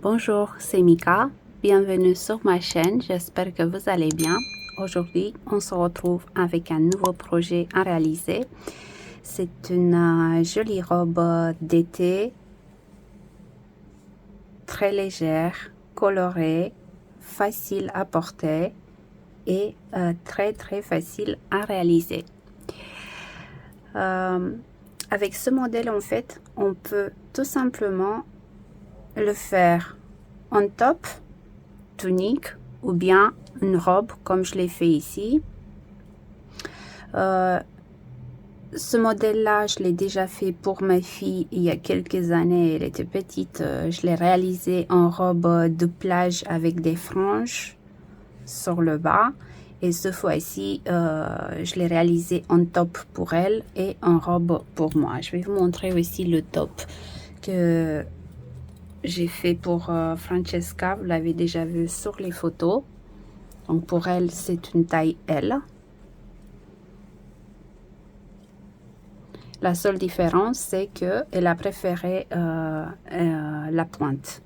Bonjour, c'est Mika. Bienvenue sur ma chaîne. J'espère que vous allez bien. Aujourd'hui, on se retrouve avec un nouveau projet à réaliser. C'est une jolie robe d'été, très légère, colorée, facile à porter et très facile à réaliser. Avec ce modèle, en fait, on peut tout simplement le faire en top, tunique ou bien une robe comme je l'ai fait ici. Ce modèle-là, je l'ai déjà fait pour ma fille il y a quelques années. Elle était petite. Je l'ai réalisé en robe de plage avec des franges sur le bas. Et ce fois-ci, je l'ai réalisé en top pour elle et en robe pour moi. Je vais vous montrer aussi le top que j'ai fait pour Francesca. Vous l'avez déjà vu sur les photos. Donc pour elle, c'est une taille L. La seule différence, c'est qu'elle a préféré la pointe.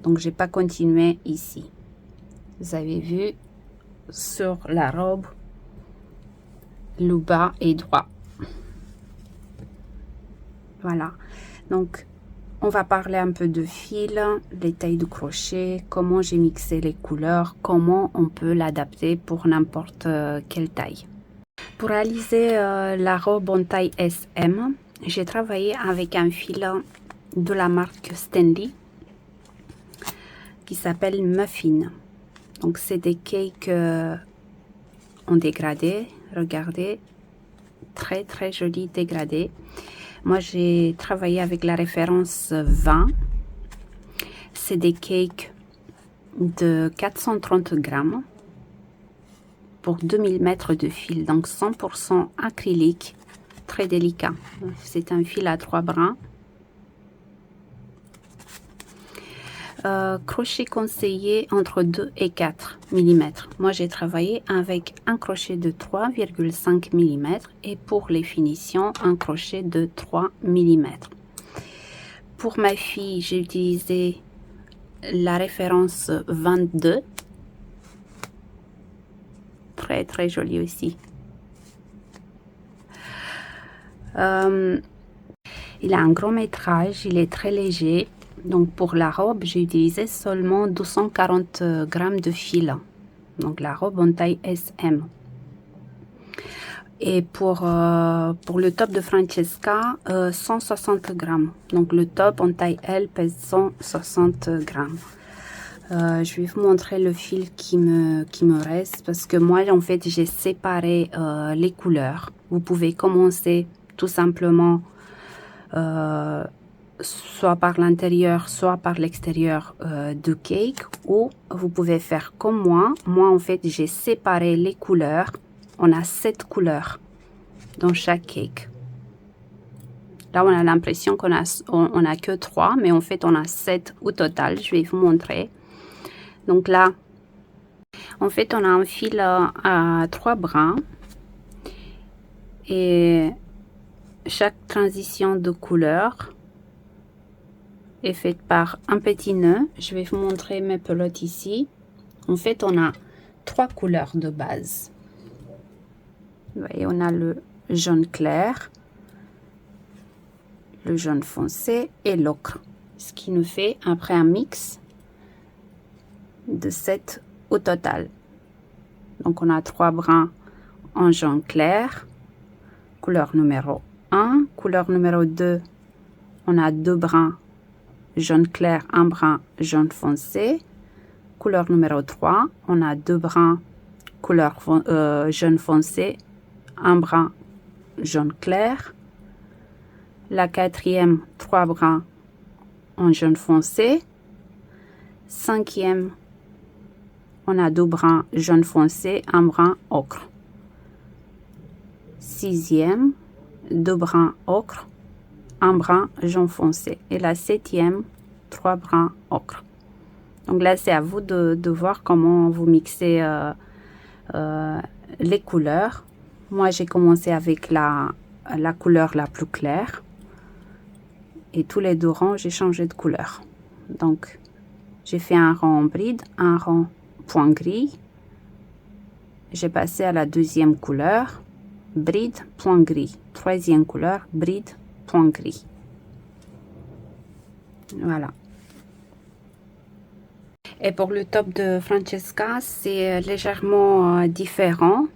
Donc, j'ai pas continué ici. Vous avez vu, sur la robe, le bas est droit. Voilà. Donc, on va parler un peu de fil, les tailles de crochet, comment j'ai mixé les couleurs, comment on peut l'adapter pour n'importe quelle taille. Pour réaliser la robe en taille SM, j'ai travaillé avec un fil de la marque Stanley qui s'appelle Muffin. Donc c'est des cakes en dégradé. Regardez, très joli dégradé. Moi j'ai travaillé avec la référence 20. C'est des cakes de 430 grammes pour 2000 mètres de fil, donc 100% acrylique, très délicat. C'est un fil à 3 brins. Crochet conseillé entre 2 et 4 mm. Moi j'ai travaillé avec un crochet de 3,5 mm et pour les finitions un crochet de 3 mm. Pour ma fille, j'ai utilisé la référence 22. Très joli aussi. Il a un grand métrage, il est très léger. Donc pour la robe, j'ai utilisé seulement 240 grammes de fil. Donc la robe en taille SM. Et pour le top de Francesca, 160 grammes. Donc le top en taille L pèse 160 grammes. Je vais vous montrer le fil qui me reste parce que moi en fait j'ai séparé les couleurs. Vous pouvez commencer tout simplement soit par l'intérieur soit par l'extérieur du cake, ou vous pouvez faire comme moi. Moi en fait j'ai séparé les couleurs. On a 7 couleurs dans chaque cake. Là on a l'impression qu'on a que 3, mais en fait on a 7 au total. Je vais vous montrer. Donc là en fait on a un fil à 3 brins et chaque transition de couleur est faite par un petit nœud. Je vais vous montrer mes pelotes ici. En fait on a 3 couleurs de base. Vous voyez, on a le jaune clair, le jaune foncé et l'ocre, ce qui nous fait après un mix de 7 au total. Donc on a 3 brins en jaune clair, couleur numéro 1, couleur numéro 2, on a 2 brins jaune clair, un brin jaune foncé, couleur numéro 3, on a 2 brins couleur jaune foncé, un brin jaune clair, la quatrième 3 brins en jaune foncé, cinquième on a 2 brins jaune foncé, un brin ocre, sixième 2 brins ocre, un brin jaune foncé, et la septième 3 brins ocre. Donc là c'est à vous de voir comment vous mixez les couleurs. Moi j'ai commencé avec la couleur la plus claire et tous les 2 rangs j'ai changé de couleur. Donc J'ai fait un rang en bride, un rang point gris. J'ai passé à la deuxième couleur, bride, point gris. Troisième couleur, bride, point gris. Voilà. Et pour le top de Francesca, c'est légèrement différent.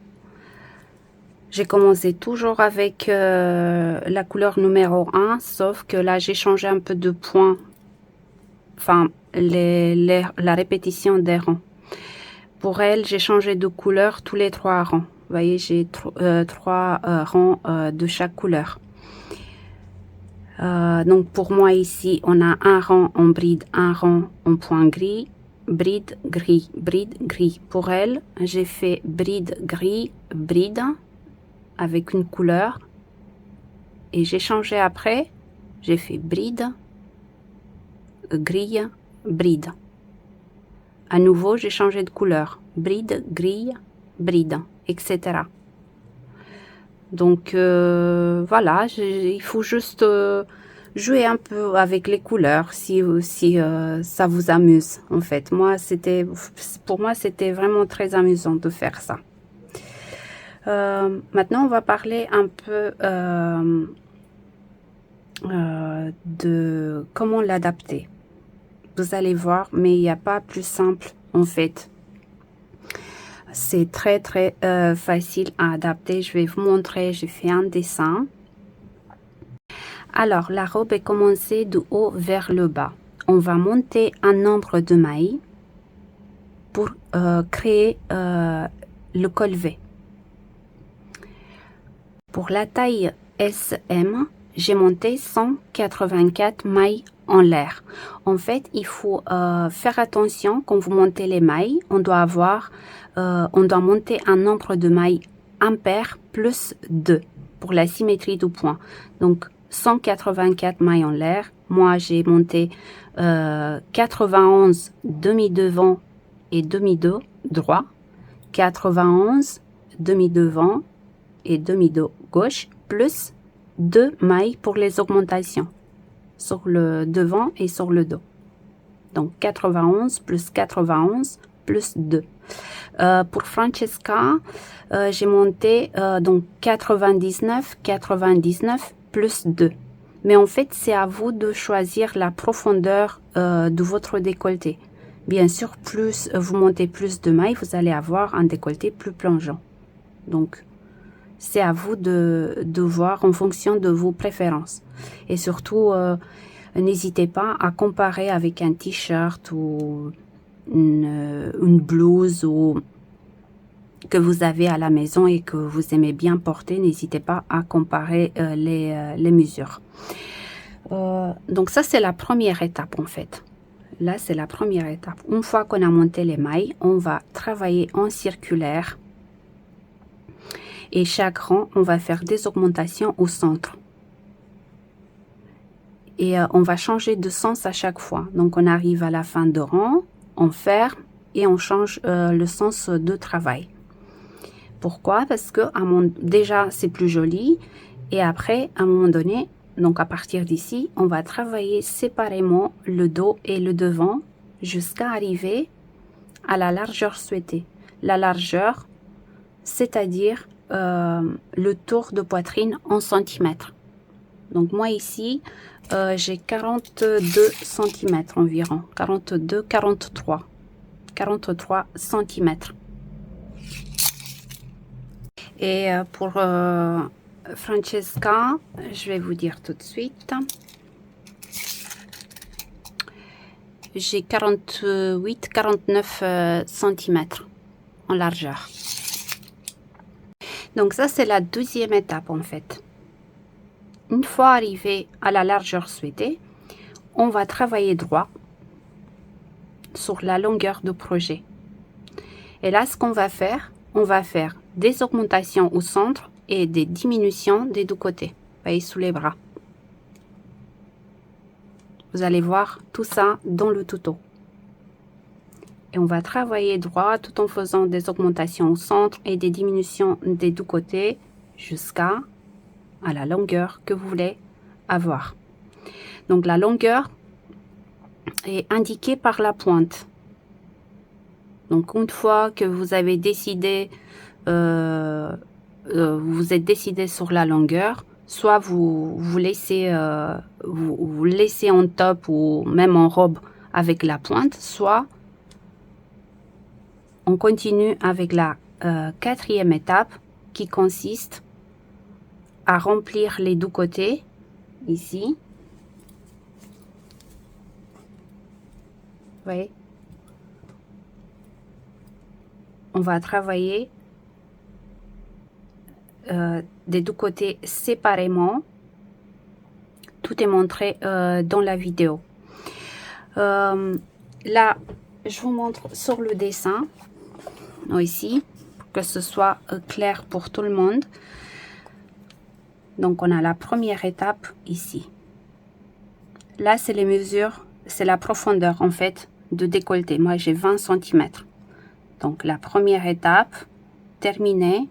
J'ai commencé toujours avec la couleur numéro 1, sauf que là, j'ai changé un peu de point. Enfin, la répétition des rangs. Pour elle, j'ai changé de couleur tous les 3 rangs. Vous voyez, j'ai 3 rangs de chaque couleur. Donc, pour moi, ici, on a un rang en bride, un rang en point gris, bride, gris, bride, gris. Pour elle, j'ai fait bride, gris, bride, avec une couleur. Et j'ai changé après, j'ai fait bride, grille, bride. À nouveau, j'ai changé de couleur. Bride, grille, bride, etc. Donc, voilà, il faut juste jouer un peu avec les couleurs si ça vous amuse, en fait. Pour moi, c'était vraiment très amusant de faire ça. Maintenant, on va parler un peu de comment l'adapter. Vous allez voir, mais il n'y a pas plus simple en fait. C'est très facile à adapter. Je vais vous montrer, j'ai fait un dessin. Alors, la robe est commencée du haut vers le bas. On va monter un nombre de mailles pour créer le col V. Pour la taille SM, j'ai monté 184 mailles en l'air. En fait, il faut faire attention quand vous montez les mailles. On doit monter un nombre de mailles impair plus 2 pour la symétrie du point. Donc, 184 mailles en l'air. Moi, j'ai monté 91 demi-devant et demi-dos droit, 91 demi-devant et demi-dos gauche, plus 2 mailles pour les augmentations sur le devant et sur le dos. Donc 91 plus 91 plus 2. Pour Francesca, j'ai monté donc 99 plus 2. Mais en fait, c'est à vous de choisir la profondeur de votre décolleté. Bien sûr, plus vous montez plus de mailles, vous allez avoir un décolleté plus plongeant. Donc, c'est à vous de voir en fonction de vos préférences. Et surtout, n'hésitez pas à comparer avec un t-shirt ou une blouse ou que vous avez à la maison et que vous aimez bien porter. N'hésitez pas à comparer les mesures. Donc ça, c'est la première étape en fait. Là, c'est la première étape. Une fois qu'on a monté les mailles, on va travailler en circulaire. Et chaque rang, on va faire des augmentations au centre. Et on va changer de sens à chaque fois. Donc, on arrive à la fin de rang, on ferme et on change le sens de travail. Pourquoi? Parce que déjà, c'est plus joli. Et après, à un moment donné, donc à partir d'ici, on va travailler séparément le dos et le devant jusqu'à arriver à la largeur souhaitée. La largeur, c'est-à-dire le tour de poitrine en centimètres. Donc moi ici, j'ai 42 cm environ, 43 cm. Et pour Francesca, je vais vous dire tout de suite, j'ai 49 cm en largeur. Donc ça, c'est la deuxième étape en fait. Une fois arrivé à la largeur souhaitée, on va travailler droit sur la longueur de projet. Et là, ce qu'on va faire, on va faire des augmentations au centre et des diminutions des deux côtés. Vous voyez, sous les bras. Vous allez voir tout ça dans le tuto. Et on va travailler droit tout en faisant des augmentations au centre et des diminutions des deux côtés jusqu'à la longueur que vous voulez avoir. Donc la longueur, est indiqué par la pointe. Donc une fois que vous avez décidé, vous êtes décidé sur la longueur, soit vous laissez vous laissez en top ou même en robe avec la pointe, soit on continue avec la quatrième étape qui consiste à remplir les deux côtés ici. Vous voyez, on va travailler des deux côtés séparément. Tout est montré dans la vidéo. Là, je vous montre sur le dessin ici, pour que ce soit clair pour tout le monde. Donc, on a la première étape ici. Là, c'est les mesures, c'est la profondeur en fait de décolleté. Moi, j'ai 20 cm. Donc, la première étape terminée.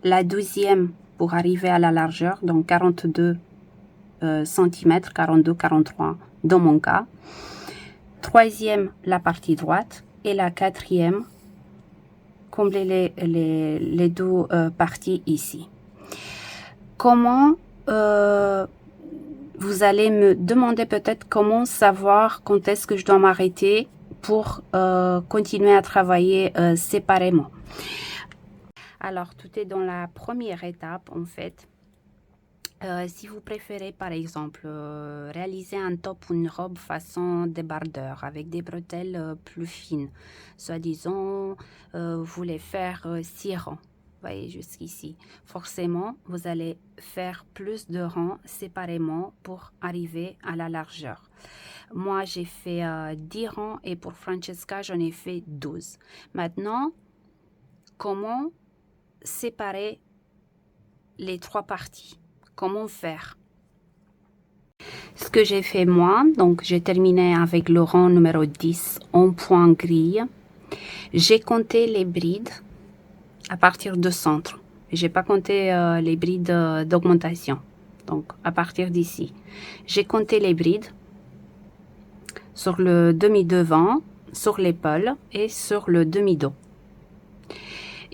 La deuxième pour arriver à la largeur, donc 42 cm, 42-43 dans mon cas. Troisième, la partie droite. Et la quatrième, combler les deux parties ici. Comment, vous allez me demander peut-être comment savoir quand est-ce que je dois m'arrêter pour continuer à travailler séparément. Alors, tout est dans la première étape, en fait. Si vous préférez, par exemple, réaliser un top ou une robe façon débardeur avec des bretelles plus fines, soit disons, vous voulez faire 6 rangs, vous voyez jusqu'ici. Forcément, vous allez faire plus de rangs séparément pour arriver à la largeur. Moi, j'ai fait 10 rangs et pour Francesca, j'en ai fait 12. Maintenant, comment séparer les trois parties? Comment faire? Ce que j'ai fait moi, donc j'ai terminé avec le rang numéro 10 en point grille. J'ai compté les brides à partir de centre. J'ai pas compté les brides d'augmentation. Donc à partir d'ici, j'ai compté les brides sur le demi-devant, sur l'épaule et sur le demi-dos.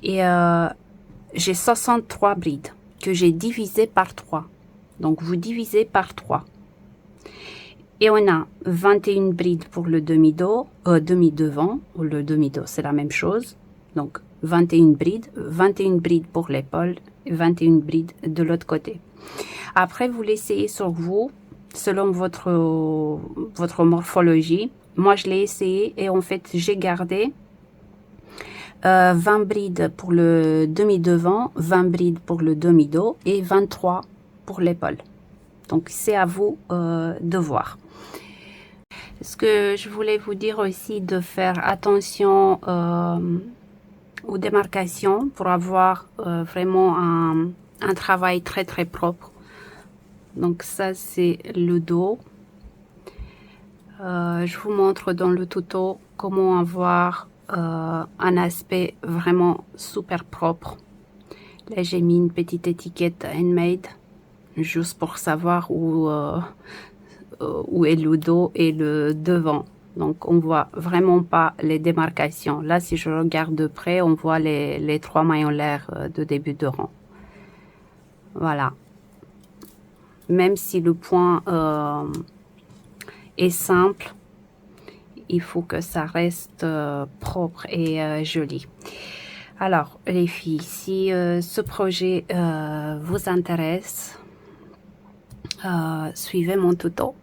Et j'ai 63 brides que j'ai divisé par 3. Donc, vous divisez par 3. Et on a 21 brides pour le demi-dos, demi-devant, ou le demi-dos, c'est la même chose. Donc, 21 brides pour l'épaule, 21 brides de l'autre côté. Après, vous l'essayez sur vous, selon votre morphologie. Moi, je l'ai essayé et en fait, j'ai gardé 20 brides pour le demi-devant, 20 brides pour le demi-dos et 23 pour l'épaule. Donc, c'est à vous de voir. Ce que je voulais vous dire aussi, de faire attention aux démarcations pour avoir vraiment un travail très très propre. Donc, ça, c'est le dos. Je vous montre dans le tuto comment avoir un aspect vraiment super propre. Là, j'ai mis une petite étiquette handmade juste pour savoir où est le dos et le devant. Donc, on voit vraiment pas les démarcations. Là, si je regarde de près, on voit les 3 maillons l'air de début de rang. Voilà. Même si le point est simple, il faut que ça reste propre et joli. Alors, les filles, si ce projet vous intéresse, suivez mon tuto.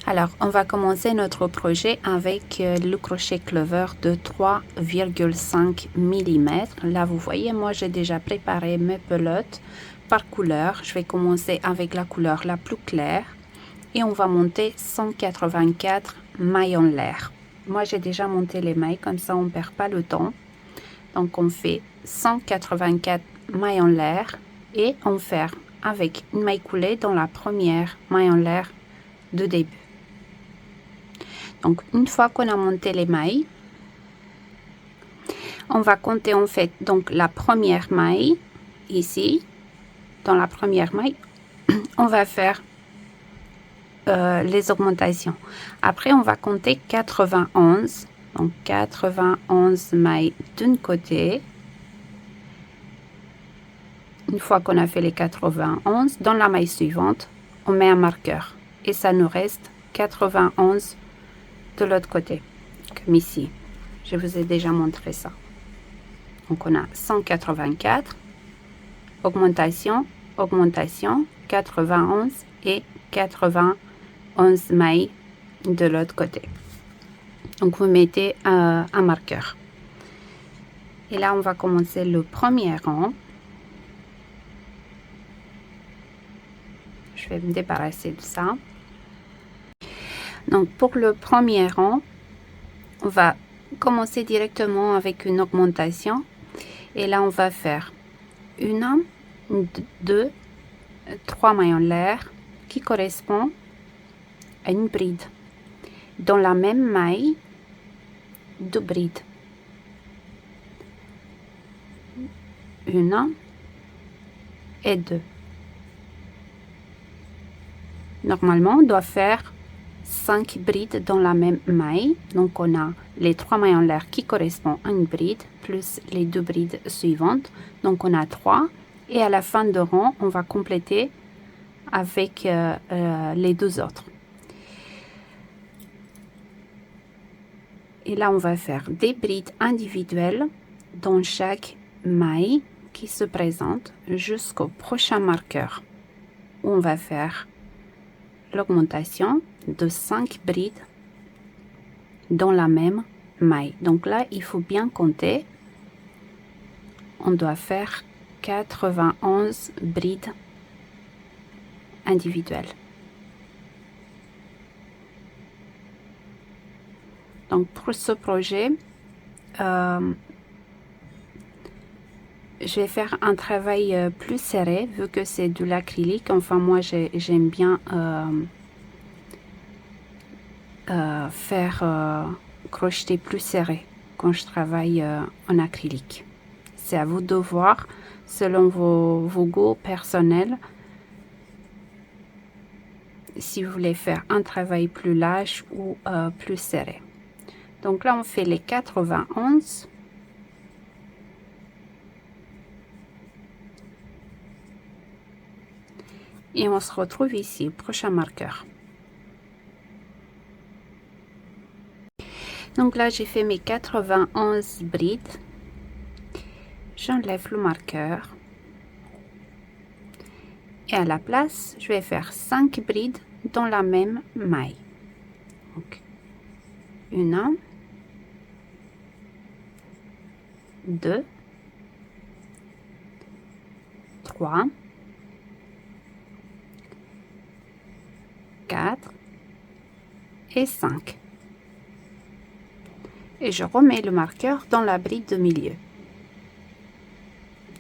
Alors, on va commencer notre projet avec le crochet clover de 3,5 mm. Là, vous voyez, moi, j'ai déjà préparé mes pelotes par couleur. Je vais commencer avec la couleur la plus claire et on va monter 184 mailles en l'air. Moi, j'ai déjà monté les mailles, comme ça, on ne perd pas le temps. Donc, on fait 184 mailles en l'air et on fait avec une maille coulée dans la première maille en l'air de début. Donc, une fois qu'on a monté les mailles, on va compter en fait donc la première maille ici. Dans la première maille, on va faire les augmentations. Après, on va compter 91. Donc, 91 mailles d'un côté. Une fois qu'on a fait les 91, dans la maille suivante, on met un marqueur. Et ça nous reste 91 de l'autre côté, comme ici. Je vous ai déjà montré ça. Donc, on a 184, augmentation, augmentation, 91 et 91 mailles de l'autre côté. Donc, vous mettez un marqueur. Et là, on va commencer le premier rang. Je vais me débarrasser de ça. Donc, pour le premier rang, on va commencer directement avec une augmentation. Et là, on va faire une, deux, trois mailles en l'air qui correspond à une bride. Dans la même maille, deux brides. Une et deux. Normalement, on doit faire 5 brides dans la même maille. Donc, on a les 3 mailles en l'air qui correspondent à une bride, plus les 2 brides suivantes. Donc, on a 3. Et à la fin de rang, on va compléter avec les 2 autres. Et là, on va faire des brides individuelles dans chaque maille qui se présente jusqu'au prochain marqueur, où on va faire l'augmentation de 5 brides dans la même maille. Donc là, il faut bien compter. On doit faire 91 brides individuelles. Donc pour ce projet, je vais faire un travail plus serré vu que c'est de l'acrylique. Enfin, moi, j'aime bien faire crocheter plus serré quand je travaille en acrylique. C'est à vous de voir selon vos goûts personnels si vous voulez faire un travail plus large ou plus serré. Donc là, on fait les 91. Et on se retrouve ici, prochain marqueur. Donc là, j'ai fait mes 91 brides. J'enlève le marqueur. Et à la place, je vais faire 5 brides dans la même maille. Donc, une, 2, 3, 4 et 5. Et je remets le marqueur dans la bride de milieu.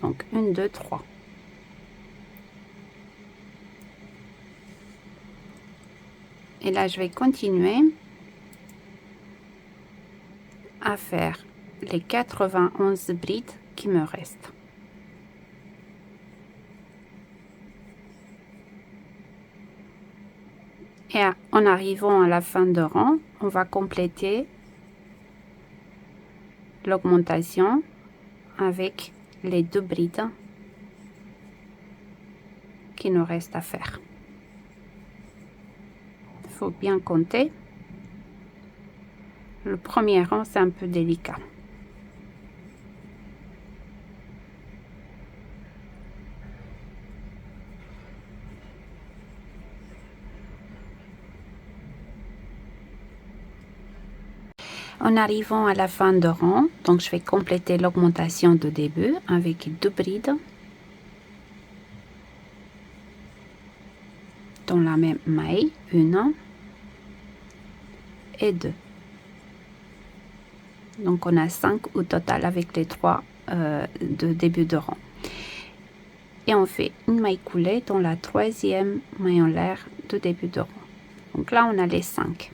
Donc 1, 2, 3. Et là, je vais continuer à faire les 91 brides qui me restent. Et en arrivant à la fin de rang, on va compléter l'augmentation avec les 2 brides qui nous restent à faire. Il faut bien compter. Le premier rang, c'est un peu délicat. En arrivant à la fin de rang, donc je vais compléter l'augmentation de début avec 2 brides dans la même maille, 1 et 2. Donc on a 5 au total avec les 3 de début de rang. Et on fait une maille coulée dans la 3e maille en l'air de début de rang. Donc là on a les 5.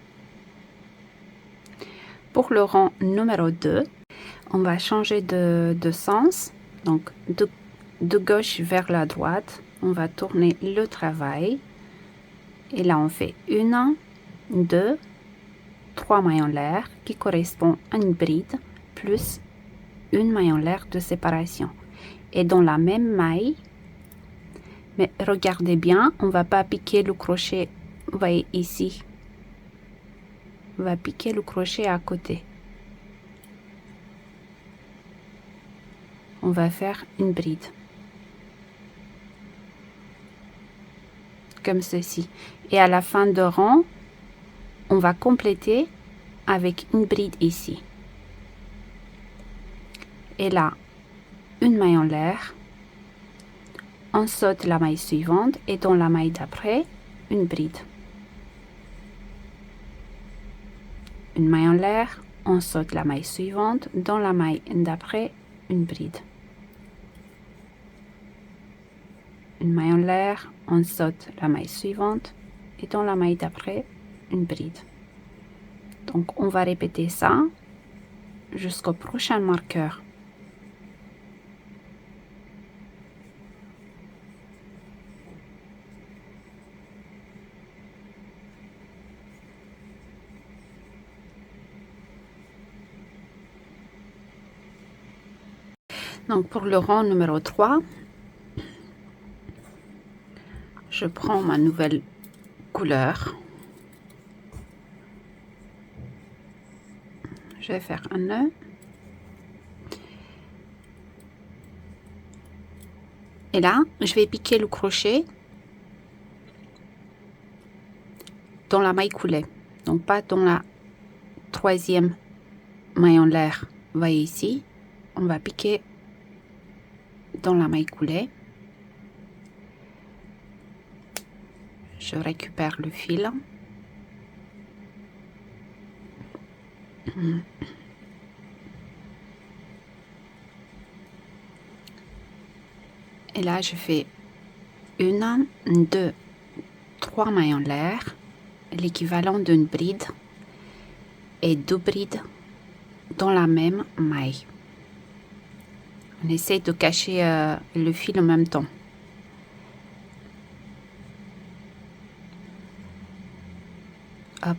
Pour le rang numéro 2, on va changer de sens. Donc de gauche vers la droite, on va tourner le travail Et là, on fait 1, 2, 3 mailles en l'air qui correspond à une bride plus une maille en l'air de séparation. Et dans la même maille, mais regardez bien, on va pas piquer le crochet, vous voyez ici, on va piquer le crochet à côté. On va faire une bride. Comme ceci. Et à la fin de rang, on va compléter avec une bride ici. Et là, une maille en l'air. On saute la maille suivante et dans la maille d'après, une bride. Une maille en l'air, on saute la maille suivante, dans la maille d'après, une bride. Une maille en l'air, on saute la maille suivante et dans la maille d'après, une bride. Donc on va répéter ça jusqu'au prochain marqueur. Donc pour le rang numéro 3, je prends ma nouvelle couleur. Je vais faire un nœud. Et là, je vais piquer le crochet dans la maille coulée. Donc pas dans la troisième maille en l'air. Vous voyez ici, on va piquer dans la maille coulée. Je récupère le fil. Et là, je fais 1, 2, 3 mailles en l'air, l'équivalent d'une bride, et 2 brides dans la même maille. On essaie de cacher le fil en même temps. Hop.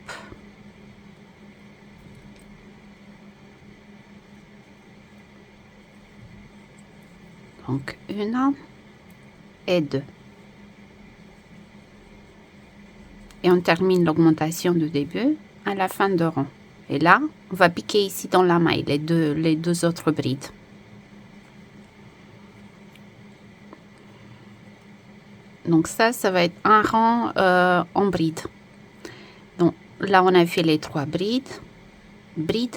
Donc 1 et 2. Et on termine l'augmentation du début à la fin de rang. Et là, on va piquer ici dans la maille les deux autres brides. Donc ça va être un rang en bride. Donc là, on a fait les 3 brides. Bride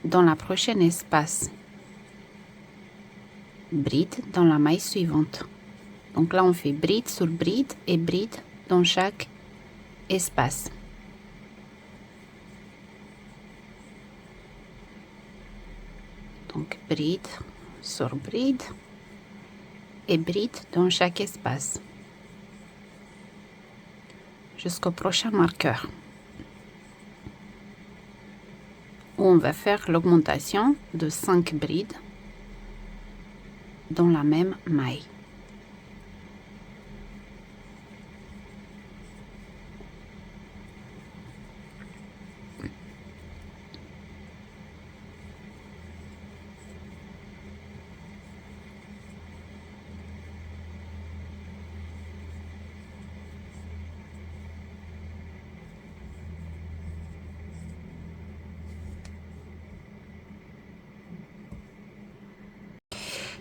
dans la prochaine espace. Bride dans la maille suivante. Donc là, on fait bride sur bride et bride dans chaque espace. Donc bride sur bride et bride dans chaque espace jusqu'au prochain marqueur où on va faire l'augmentation de 5 brides dans la même maille.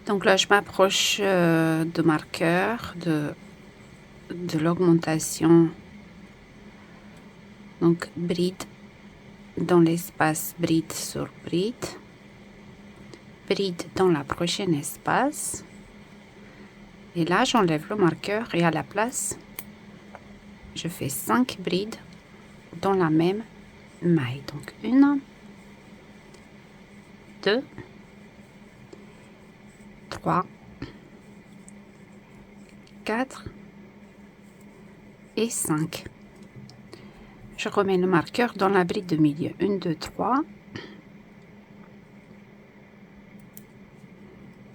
Donc là, je m'approche de marqueur de l'augmentation. Donc bride dans l'espace bride sur bride, bride dans la prochaine espace. Et là, j'enlève le marqueur et à la place, je fais 5 brides dans la même maille. Donc 1, 2, 3, 4 et 5. Je remets le marqueur dans la bride de milieu. 1, 2, 3.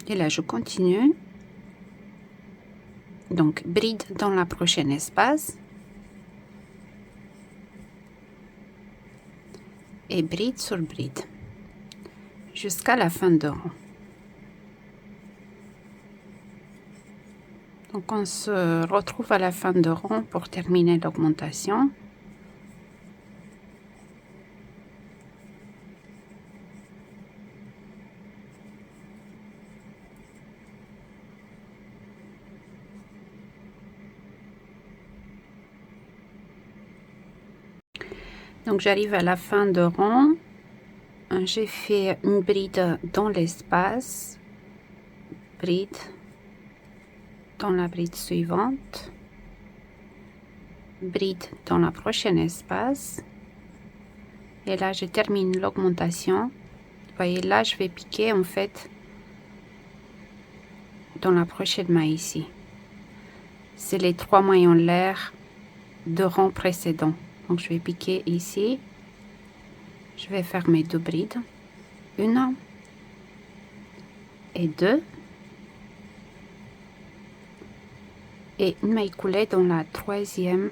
Et là, je continue. Donc, bride dans la prochaine espace. et bride sur bride jusqu'à la fin de rang. Donc on se retrouve à la fin de rang pour terminer l'augmentation. Donc j'arrive à la fin de rang, j'ai fait une bride dans l'espace, bride dans la bride suivante, bride dans la prochaine espace, et là je termine l'augmentation. Vous voyez là je vais piquer en fait dans la prochaine maille ici. C'est les 3 mailles en l'air de rang précédent. Donc je vais piquer ici, je vais faire mes 2 brides, 1 et 2, et une maille coulée dans la 3e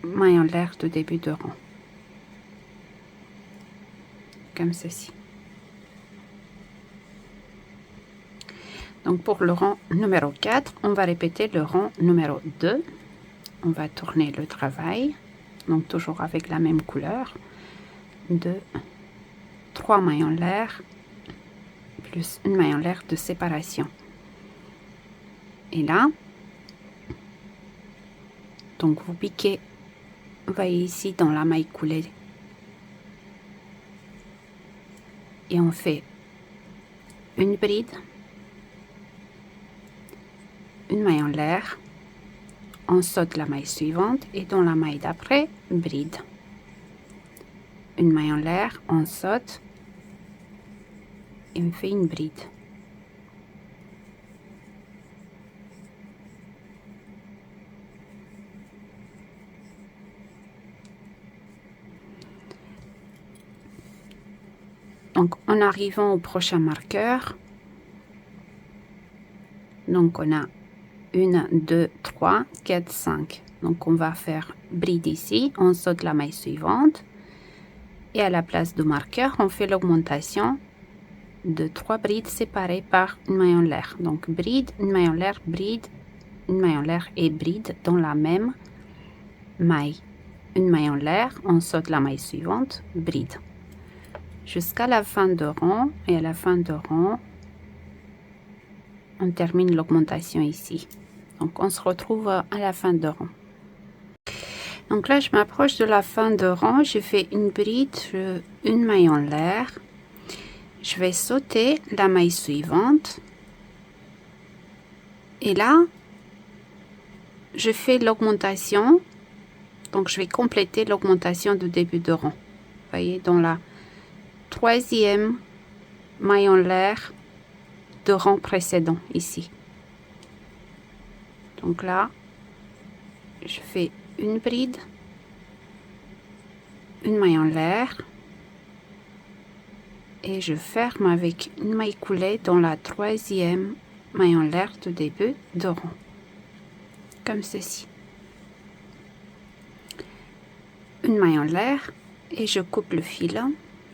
maille en l'air de début de rang, comme ceci. Donc pour le rang numéro 4, on va répéter le rang numéro 2. On va tourner le travail, donc toujours avec la même couleur. 2, 3 mailles en l'air, plus une maille en l'air de séparation. Et là, donc vous piquez, vous voyez ici dans la maille coulée. Et on fait une bride, une maille en l'air, on saute la maille suivante et dans la maille d'après, bride. Une maille en l'air, on saute et on fait une bride. Donc en arrivant au prochain marqueur, donc on a 1, 2, 3, 4, 5. Donc on va faire bride ici, on saute la maille suivante et à la place du marqueur, on fait l'augmentation de 3 brides séparées par une maille en l'air. Donc bride, une maille en l'air, bride, une maille en l'air et bride dans la même maille. Une maille en l'air, on saute la maille suivante, bride. Jusqu'à la fin de rang, et à la fin de rang, on termine l'augmentation ici. Donc on se retrouve à la fin de rang. Donc là je m'approche de la fin de rang, j'ai fait une bride, une maille en l'air, je vais sauter la maille suivante et là je fais l'augmentation, donc je vais compléter l'augmentation de début de rang. Vous voyez, dans la 3e maille en l'air de rang précédent ici. Donc là je fais une bride, une maille en l'air et je ferme avec une maille coulée dans la 3e maille en l'air de début de rang, comme ceci. Une maille en l'air et je coupe le fil.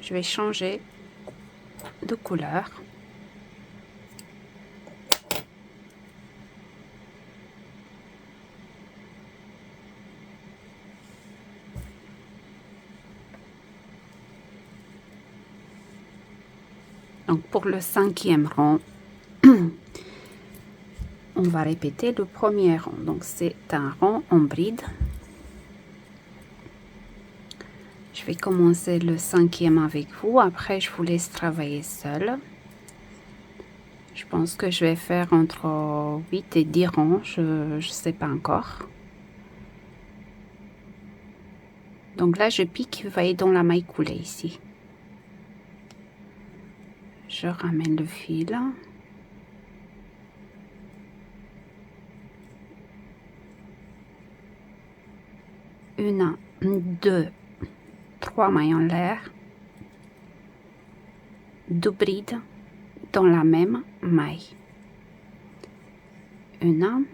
Je vais changer de couleur. Donc pour le 5e rang, on va répéter le premier rang. Donc c'est un rang en bride. Je vais commencer le 5e avec vous. Après, je vous laisse travailler seul. Je pense que je vais faire entre 8 et 10 rangs. Je ne sais pas encore. Donc là, je pique, vous voyez, dans la maille coulée ici. Je ramène le fil. Une, deux, 3 mailles en l'air, 2 brides dans la même maille. Une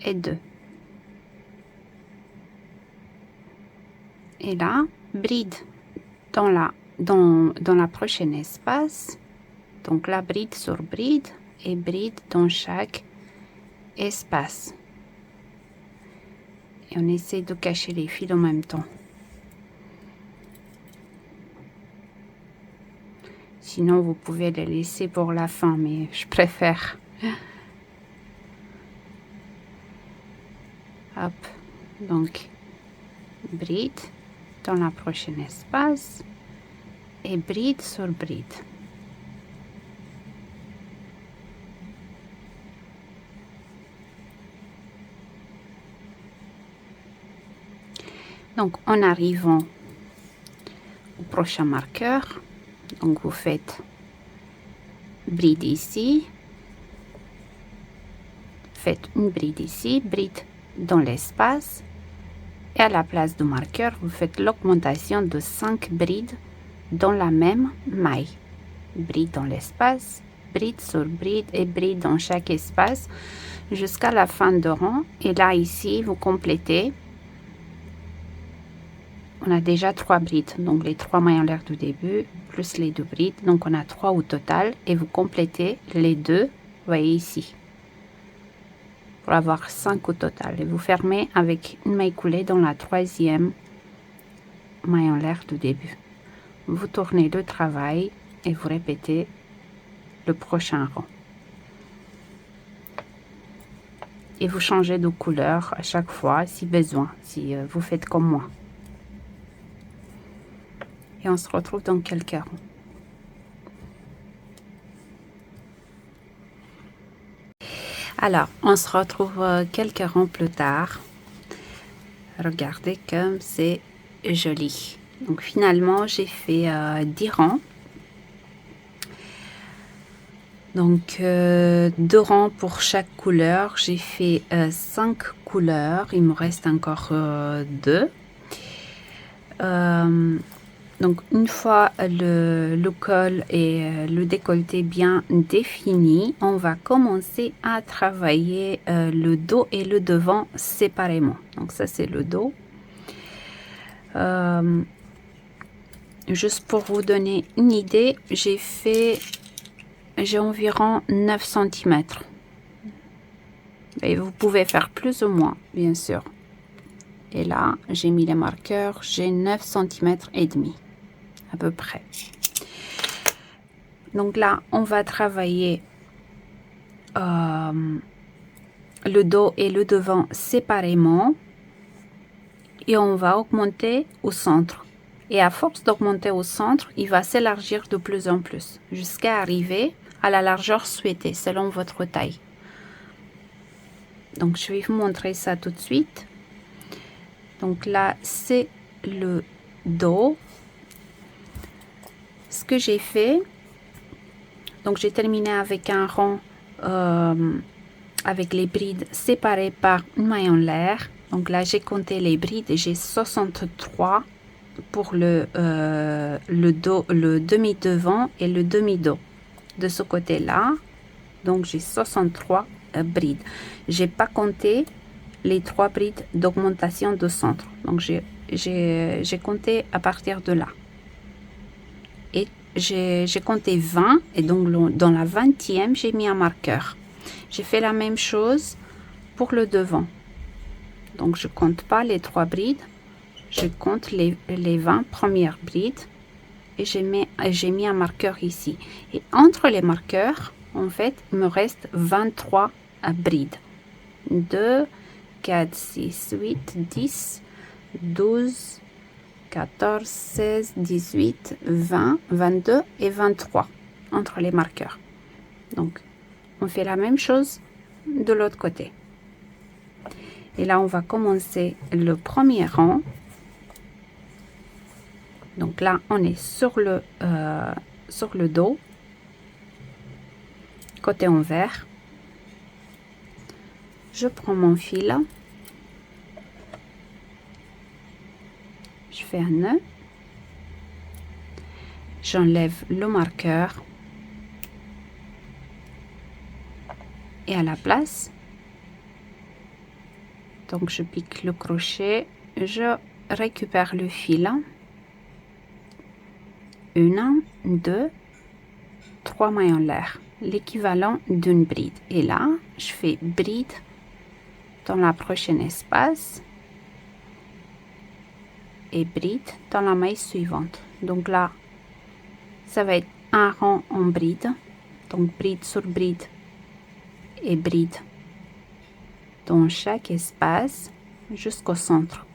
et 2. Et là, bride dans la prochaine espace. Donc là, bride sur bride et bride dans chaque espace. Et on essaie de cacher les fils en même temps. Sinon, vous pouvez les laisser pour la fin, mais je préfère. Hop, donc bride dans la prochaine espace et bride sur bride. Donc, en arrivant au prochain marqueur, donc vous faites bride ici, faites une bride ici, bride dans l'espace, et à la place du marqueur, vous faites l'augmentation de 5 brides dans la même maille. Bride dans l'espace, bride sur bride et bride dans chaque espace jusqu'à la fin de rang. Et là, ici, vous complétez. On a déjà 3 brides, donc les 3 mailles en l'air du début, plus les 2 brides. Donc, on a 3 au total et vous complétez les 2, vous voyez ici, pour avoir 5 au total. Et vous fermez avec une maille coulée dans la 3e maille en l'air du début. Vous tournez le travail et vous répétez le prochain rang. Et vous changez de couleur à chaque fois si besoin, si vous faites comme moi. Et on se retrouve dans quelques rangs. Alors, on se retrouve quelques rangs plus tard. Regardez comme c'est joli. Donc finalement, j'ai fait 10 rangs. Donc 2 rangs pour chaque couleur. J'ai fait 5 couleurs. Il me reste encore 2. Donc une fois le col et le décolleté bien définis, on va commencer à travailler le dos et le devant séparément. Donc ça c'est le dos. Juste pour vous donner une idée, j'ai environ 9 cm. Et vous pouvez faire plus ou moins, bien sûr. Et là, j'ai mis les marqueurs, j'ai 9 cm et demi, à peu près. Donc là, on va travailler le dos et le devant séparément. Et on va augmenter au centre. Et à force d'augmenter au centre, il va s'élargir de plus en plus, jusqu'à arriver à la largeur souhaitée, selon votre taille. Donc, je vais vous montrer ça tout de suite. Donc là, c'est le dos. Ce que j'ai fait, donc j'ai terminé avec un rang avec les brides séparées par une maille en l'air. Donc là, j'ai compté les brides et j'ai 63 pour le dos, le demi-devant et le demi-dos. De ce côté-là, donc j'ai 63 brides. J'ai pas compté les 3 brides d'augmentation de centre. Donc j'ai compté à partir de là. Et j'ai compté 20 et donc dans la 20e, j'ai mis un marqueur. J'ai fait la même chose pour le devant. Donc je compte pas les 3 brides, je compte les 20 premières brides et j'ai mis un marqueur ici. Et entre les marqueurs, en fait, il me reste 23 brides. 2, 4, 6, 8, 10, 12, 14, 16, 18, 20, 22 et 23 entre les marqueurs. Donc, on fait la même chose de l'autre côté. Et là, on va commencer le premier rang. Donc là, on est sur le dos, côté envers. Je prends mon fil. Je fais un nœud. J'enlève le marqueur. Et à la place, donc je pique le crochet, je récupère le fil. 1, 2, 3 mailles en l'air, l'équivalent d'une bride. Et là, je fais bride dans la prochaine espace et bride dans la maille suivante. Donc là, ça va être un rang en bride, donc bride sur bride et bride dans chaque espace jusqu'au centre.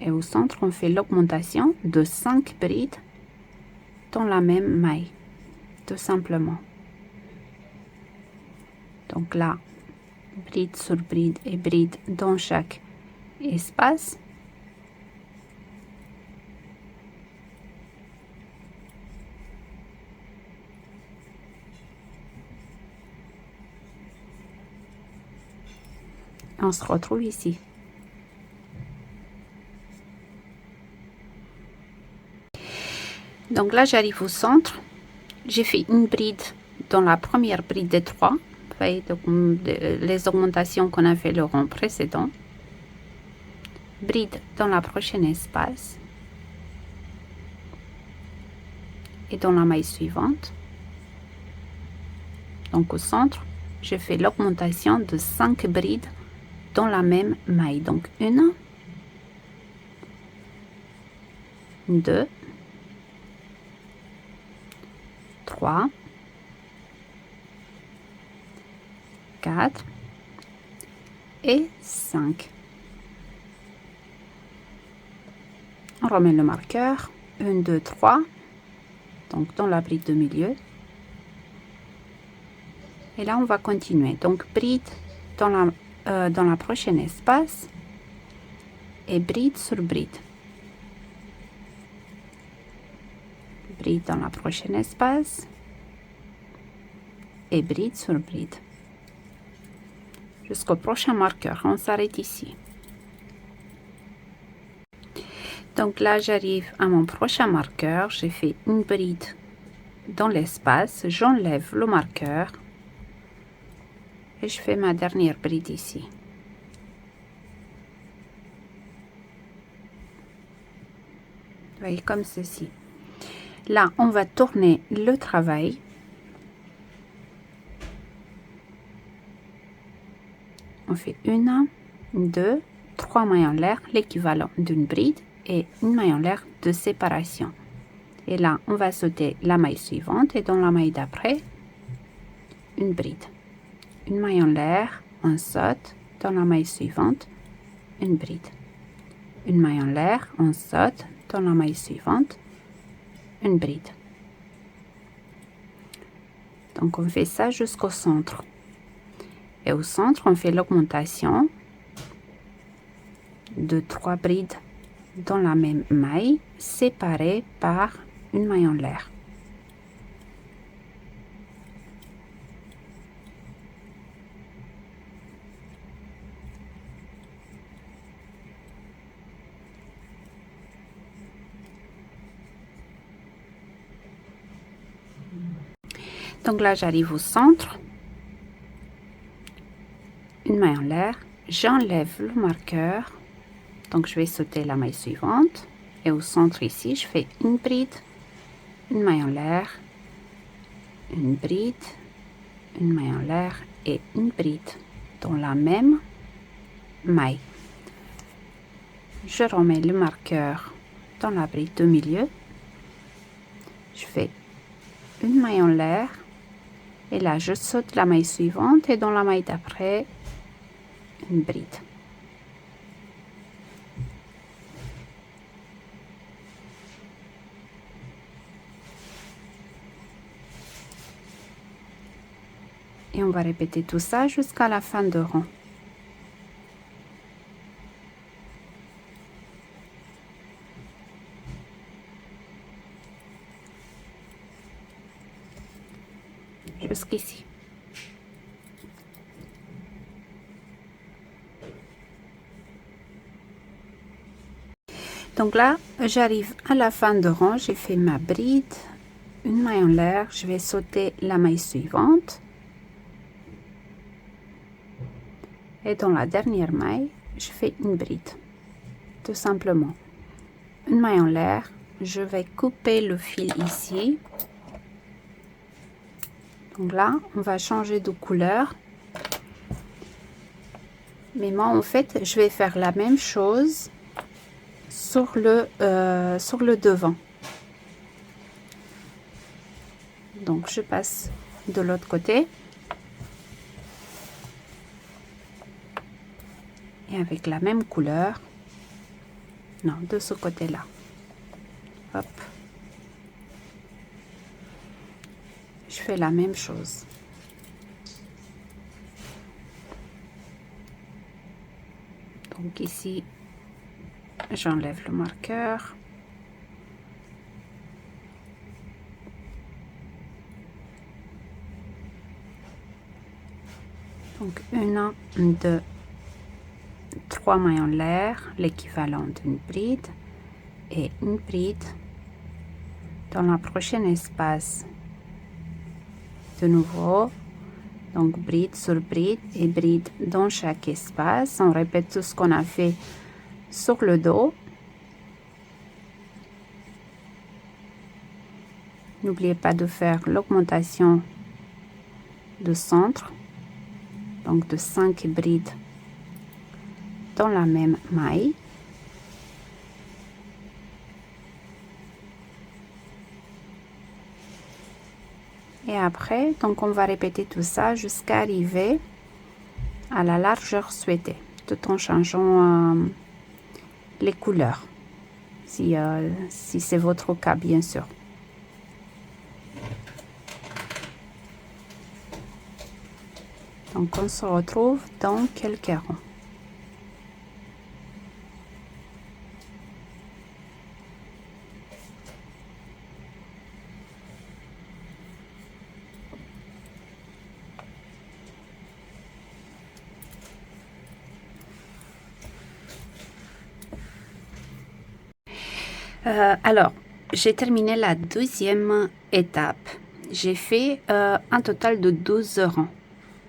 Et au centre, on fait l'augmentation de 5 brides dans la même maille, tout simplement. Donc là, bride sur bride et bride dans chaque espace. On se retrouve ici. Donc là, j'arrive au centre. J'ai fait une bride dans la première bride des 3. Vous voyez les augmentations qu'on a fait le rang précédent. Bride dans la prochaine espace. Et dans la maille suivante. Donc au centre, je fais l'augmentation de 5 brides dans la même maille. Donc 1, 2, 3, 4 et 5. On remet le marqueur. 1, 2, 3. Donc dans la bride de milieu. Et là, on va continuer. Donc bride dans la prochaine espace et bride sur bride. Bride dans la prochaine espace et bride sur bride. Jusqu'au prochain marqueur. On s'arrête ici. Donc là, j'arrive à mon prochain marqueur. J'ai fait une bride dans l'espace. J'enlève le marqueur. Et je fais ma dernière bride ici. Vous voyez, comme ceci. Là, on va tourner le travail. On fait 1, 2, 3 mailles en l'air, l'équivalent d'une bride et une maille en l'air de séparation. Et là, on va sauter la maille suivante et dans la maille d'après, une bride. Une maille en l'air, on saute dans la maille suivante, une bride. Une maille en l'air, on saute dans la maille suivante, une bride. Donc on fait ça jusqu'au centre. Et au centre, on fait l'augmentation de 3 brides dans la même maille, séparées par une maille en l'air. Donc là, j'arrive au centre. Une maille en l'air. J'enlève le marqueur. Donc, je vais sauter la maille suivante. Et au centre ici, je fais une bride, une maille en l'air, une bride, une maille en l'air et une bride dans la même maille. Je remets le marqueur dans la bride de milieu. Je fais une maille en l'air. Et là, je saute la maille suivante et dans la maille d'après, une bride. Et on va répéter tout ça jusqu'à la fin de rang. Jusqu'ici. Donc là, j'arrive à la fin de rang, j'ai fait ma bride, une maille en l'air, je vais sauter la maille suivante Et dans la dernière maille, je fais une bride, tout simplement. Une maille en l'air, je vais couper le fil ici. Donc là, on va changer de couleur. Mais moi, en fait, je vais faire la même chose sur le devant. Donc, je passe de l'autre côté. Et avec la même couleur. Non, de ce côté-là. Hop. Je fais la même chose. Donc ici, j'enlève le marqueur. Donc une, deux, trois mailles en l'air, l'équivalent d'une bride, et une bride dans la prochaine espace. De nouveau, donc bride sur bride et bride dans chaque espace. On répète tout ce qu'on a fait sur le dos. N'oubliez pas de faire l'augmentation de centre, donc de 5 brides dans la même maille. Et après, donc on va répéter tout ça jusqu'à arriver à la largeur souhaitée, tout en changeant les couleurs, si c'est votre cas, bien sûr. Donc on se retrouve dans quelques rangs. Alors, j'ai terminé la deuxième étape. J'ai fait un total de 12 rangs.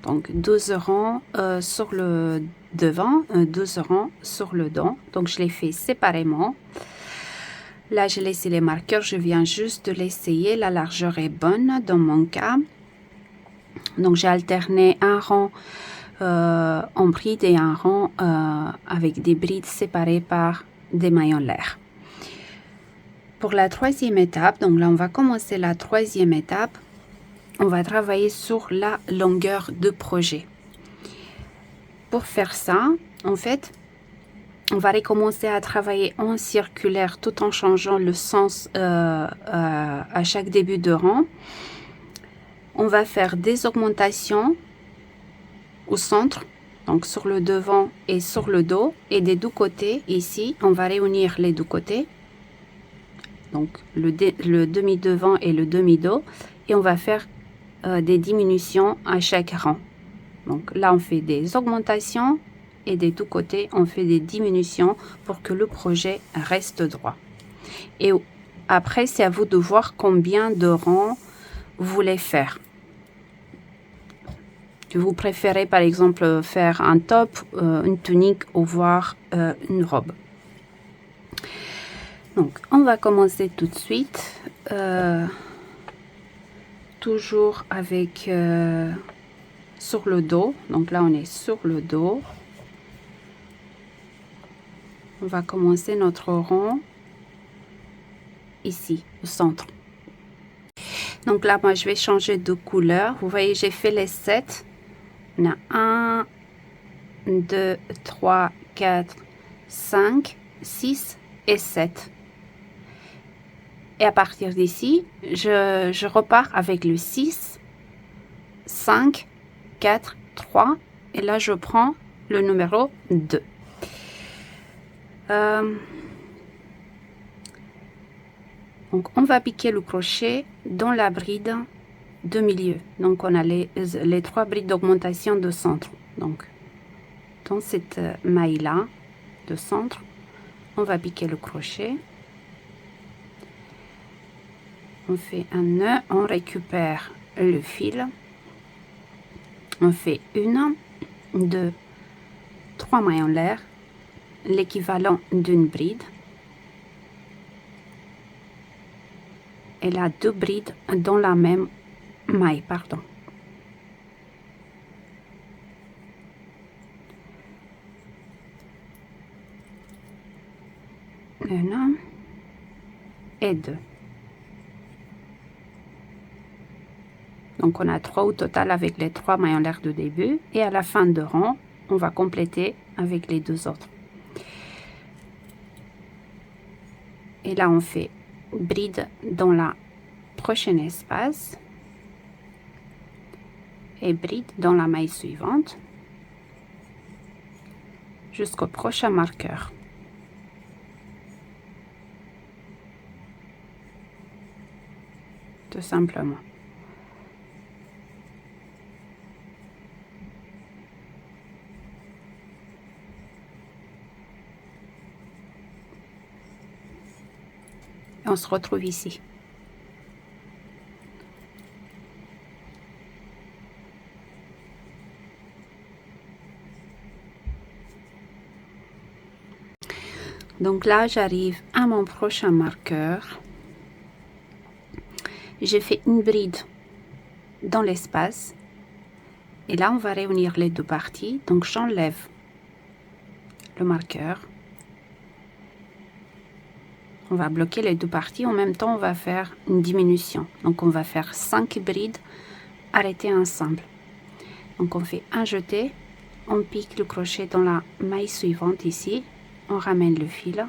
Donc 12 rangs sur le devant, 12 rangs sur le dos. Donc je les fais séparément. Là, j'ai laissé les marqueurs, je viens juste de l'essayer. La largeur est bonne dans mon cas. Donc j'ai alterné un rang en bride et un rang avec des brides séparées par des mailles en l'air. Pour la troisième étape, donc là on va commencer la troisième étape, on va travailler sur la longueur de projet. Pour faire ça, en fait, on va recommencer à travailler en circulaire tout en changeant le sens à chaque début de rang. On va faire des augmentations au centre, donc sur le devant et sur le dos, et des deux côtés, ici, on va réunir les deux côtés. Donc le demi-devant et le demi-dos, et on va faire des diminutions à chaque rang. Donc là on fait des augmentations et des deux côtés on fait des diminutions pour que le projet reste droit. Et après c'est à vous de voir combien de rangs vous voulez faire. Vous préférez par exemple faire un top, une tunique ou voir une robe. Donc, on va commencer tout de suite, toujours avec sur le dos. Donc là, on est sur le dos. On va commencer notre rond ici, au centre. Donc là, moi, je vais changer de couleur. Vous voyez, j'ai fait les 7. On a 1, 2, 3, 4, 5, 6 et 7. Et à partir d'ici, je repars avec le 6, 5, 4, 3. Et là, je prends le numéro 2. Donc, on va piquer le crochet dans la bride de milieu. Donc, on a les 3 brides d'augmentation de centre. Donc, dans cette maille-là de centre, on va piquer le crochet. On fait un nœud, on récupère le fil. On fait 1, 2, 3 mailles en l'air, l'équivalent d'une bride. Et là 2 brides dans la même maille, pardon. Une et 2. Donc on a 3 au total avec les 3 mailles en l'air de début, et à la fin de rang on va compléter avec les 2 autres. Et là on fait bride dans la prochaine espace et bride dans la maille suivante jusqu'au prochain marqueur. Tout simplement. Et on se retrouve ici. Donc là, j'arrive à mon prochain marqueur. J'ai fait une bride dans l'espace. Et là, on va réunir les deux parties. Donc, j'enlève le marqueur. On va bloquer les deux parties. En même temps, on va faire une diminution. Donc, on va faire 5 brides arrêtées ensemble. Donc, on fait un jeté. On pique le crochet dans la maille suivante ici. On ramène le fil.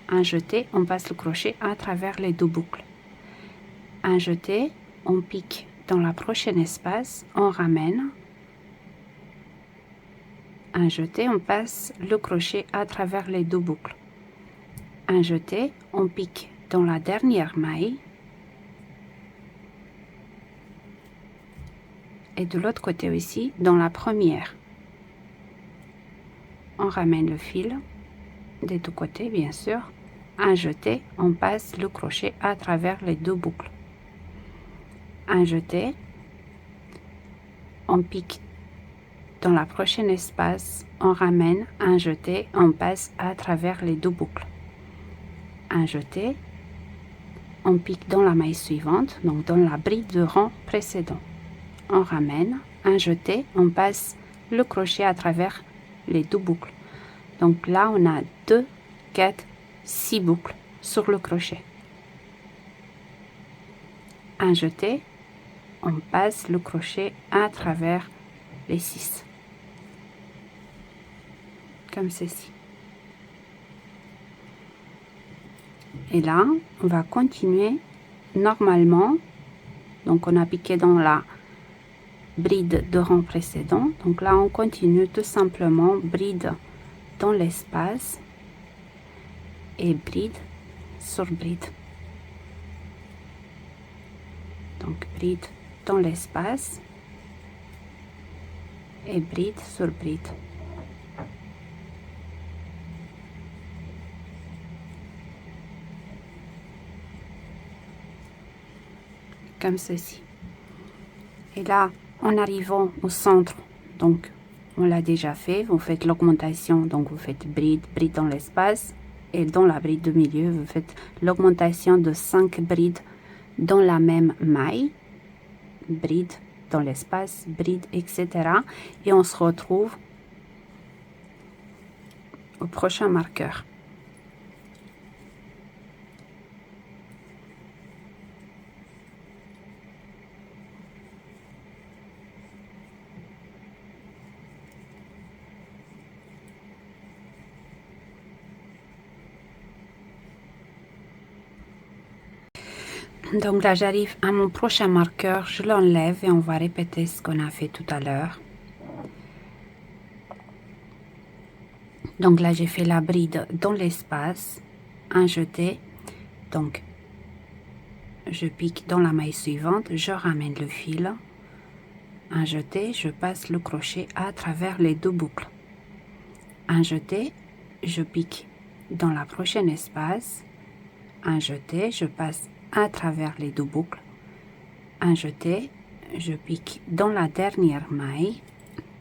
Un jeté, on passe le crochet à travers les deux boucles. Un jeté, on pique dans la prochaine espace. On ramène. Un jeté, on passe le crochet à travers les deux boucles. Un jeté, on pique dans la dernière maille. Et de l'autre côté aussi, dans la première. On ramène le fil des deux côtés, bien sûr. Un jeté, on passe le crochet à travers les deux boucles. Un jeté, on pique dans la prochaine espace, on ramène un jeté, on passe à travers les deux boucles. Un jeté, on pique dans la maille suivante, donc dans la bride de rang précédent. On ramène un jeté, on passe le crochet à travers les deux boucles. Donc là, on a 2, 4, 6 boucles sur le crochet. Un jeté, on passe le crochet à travers les 6. Comme ceci. Et là, on va continuer normalement. Donc, on a piqué dans la bride de rang précédent. Donc là, on continue tout simplement bride dans l'espace et bride sur bride. Donc, bride dans l'espace et bride sur bride. Comme ceci. Et là, en arrivant au centre, donc on l'a déjà fait, vous faites l'augmentation, donc vous faites bride, bride dans l'espace, et dans la bride de milieu, vous faites l'augmentation de 5 brides dans la même maille, bride dans l'espace, bride, etc. Et on se retrouve au prochain marqueur. Donc là, j'arrive à mon prochain marqueur, je l'enlève et on va répéter ce qu'on a fait tout à l'heure. Donc là, j'ai fait la bride dans l'espace, un jeté. Donc, je pique dans la maille suivante, je ramène le fil. Un jeté, je passe le crochet à travers les deux boucles. Un jeté, je pique dans la prochaine espace. Un jeté, je passe à travers les deux boucles. Un jeté, je pique dans la dernière maille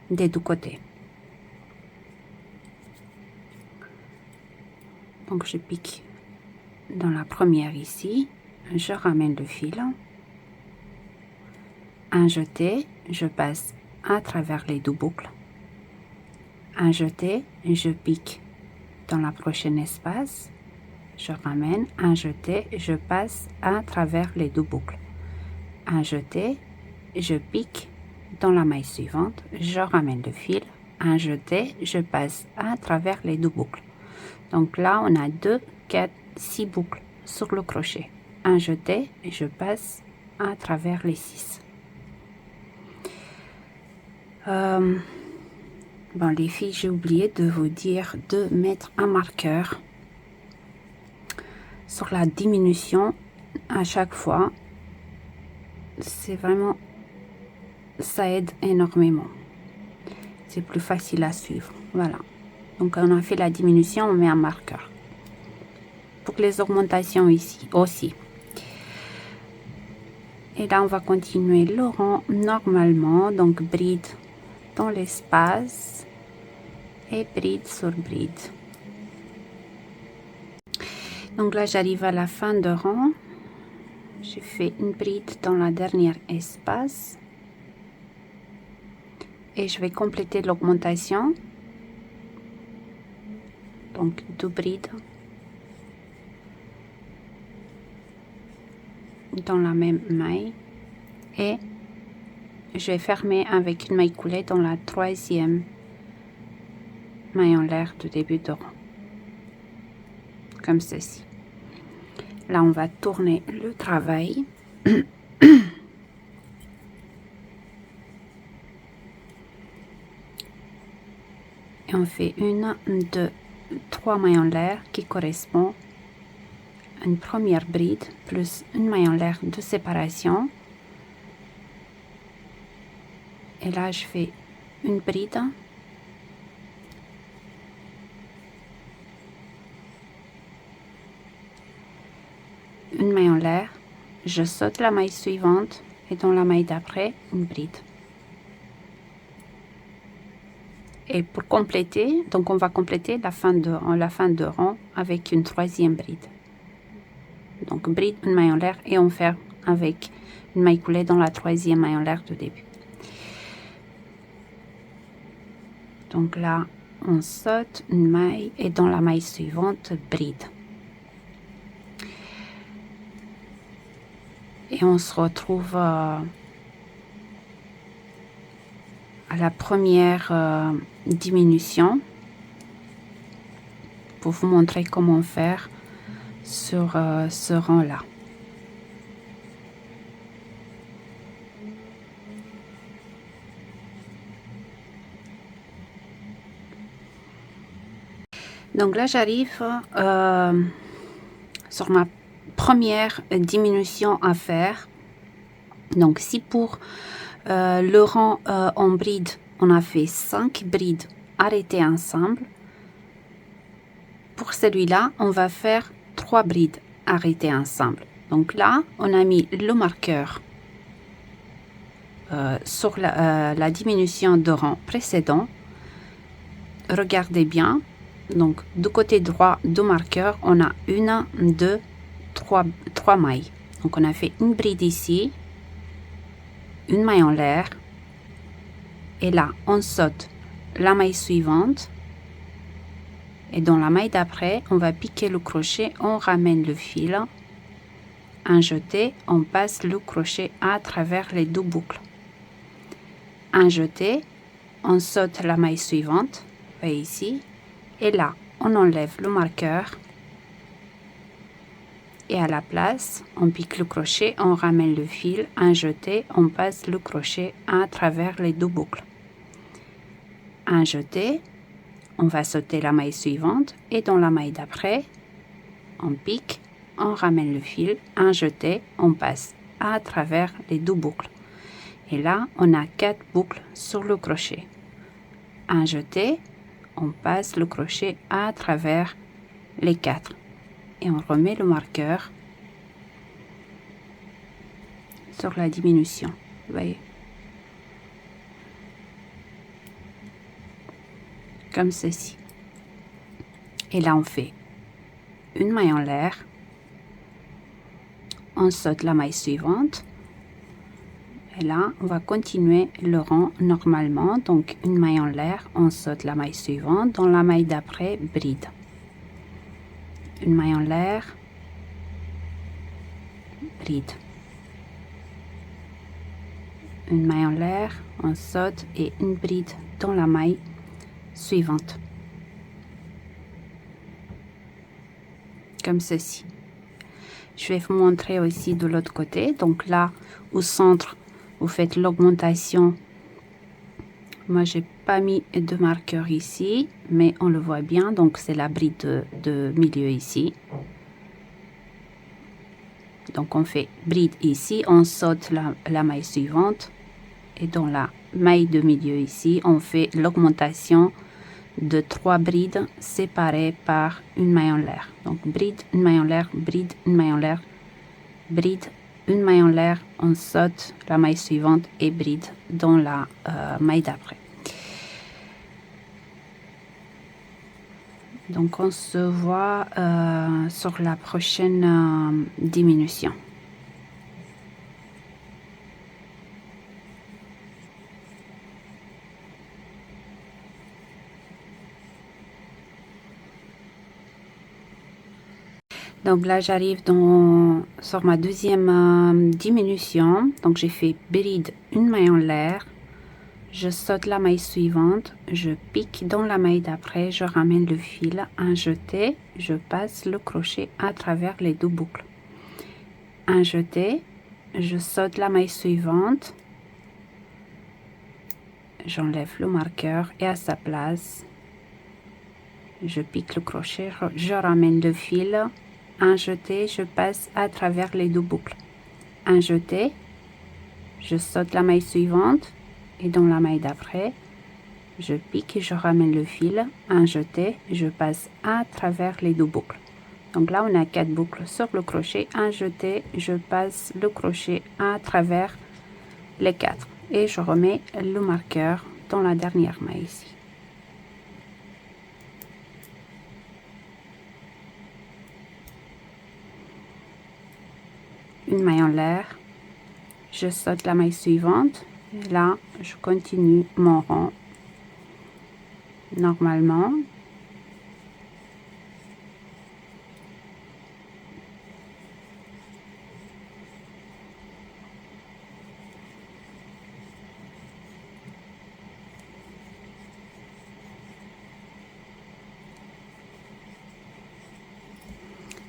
des deux côtés. Donc je pique dans la première ici, je ramène le fil, un jeté, je passe à travers les deux boucles, un jeté, je pique dans la prochaine espace, je ramène, un jeté, je passe à travers les deux boucles, un jeté, je pique dans la maille suivante, je ramène le fil, un jeté, je passe à travers les deux boucles. Donc là, on a 2, 4, 6 boucles sur le crochet. Un jeté et je passe à travers les 6. Bon, les filles, j'ai oublié de vous dire de mettre un marqueur sur la diminution à chaque fois. C'est vraiment, ça aide énormément. C'est plus facile à suivre. Voilà. Donc, on a fait la diminution, on met un marqueur. Pour les augmentations ici aussi. Et là, on va continuer le rang normalement. Donc, bride dans l'espace et bride sur bride. Donc là, j'arrive à la fin de rang. J'ai fait une bride dans la dernière espace. Et je vais compléter l'augmentation. Donc, 2 brides dans la même maille. Et je vais fermer avec une maille coulée dans la 3e maille en l'air du début de rang. Comme ceci. Là, on va tourner le travail. Et on fait 1, 2, 3 mailles en l'air qui correspond à une première bride plus une maille en l'air de séparation. Et là, je fais une bride. Une maille en l'air. Je saute la maille suivante et dans la maille d'après, une bride. Et pour compléter, donc on va compléter la fin de rang avec une 3e bride. Donc bride, une maille en l'air et on ferme avec une maille coulée dans la 3e maille en l'air du début. Donc là, on saute une maille et dans la maille suivante, bride. Et on se retrouve à la première diminution pour vous montrer comment faire sur ce rang-là. Donc là, j'arrive sur ma première diminution à faire. Donc si pour le rang en bride, on a fait 5 brides arrêtées ensemble. Pour celui-là, on va faire 3 brides arrêtées ensemble. Donc là, on a mis le marqueur sur la diminution de rang précédent. Regardez bien. Donc, du côté droit du marqueur, on a 1, 2, 3 mailles. Donc, on a fait une bride ici, une maille en l'air. Et là, on saute la maille suivante. Et dans la maille d'après, on va piquer le crochet, on ramène le fil. Un jeté, on passe le crochet à travers les deux boucles. Un jeté, on saute la maille suivante, voyez ici. Et là, on enlève le marqueur. Et à la place, on pique le crochet, on ramène le fil, un jeté, on passe le crochet à travers les deux boucles. Un jeté, on va sauter la maille suivante et dans la maille d'après, on pique, on ramène le fil, un jeté, on passe à travers les deux boucles. Et là, on a 4 boucles sur le crochet. Un jeté, on passe le crochet à travers les 4 et on remet le marqueur sur la diminution. Vous voyez, comme ceci. Et là, on fait une maille en l'air, on saute la maille suivante et là on va continuer le rang normalement. Donc une maille en l'air, on saute la maille suivante, dans la maille d'après bride, une maille en l'air, bride, une maille en l'air, on saute et une bride dans la maille suivante, comme ceci. Je vais vous montrer aussi de l'autre côté. Donc là au centre vous faites l'augmentation. Moi j'ai pas mis de marqueur ici mais on le voit bien, donc c'est la bride de milieu ici. Donc on fait bride ici, on saute la maille suivante et dans la maille de milieu ici on fait l'augmentation de 3 brides séparées par une maille en l'air. Donc bride, une maille en l'air, bride, une maille en l'air, bride, une maille en l'air, on saute la maille suivante et bride dans la maille d'après. Donc on se voit sur la prochaine diminution. Donc là j'arrive sur ma deuxième diminution. Donc j'ai fait bride, une maille en l'air, je saute la maille suivante, je pique dans la maille d'après, je ramène le fil, un jeté, je passe le crochet à travers les deux boucles, un jeté, je saute la maille suivante, j'enlève le marqueur et à sa place je pique le crochet, je ramène le fil, un jeté, je passe à travers les deux boucles, un jeté, je saute la maille suivante et dans la maille d'après je pique et je ramène le fil, un jeté, je passe à travers les deux boucles. Donc là on a 4 boucles sur le crochet, un jeté, je passe le crochet à travers les 4 et je remets le marqueur dans la dernière maille ici. Une maille en l'air, je saute la maille suivante et là je continue mon rang normalement.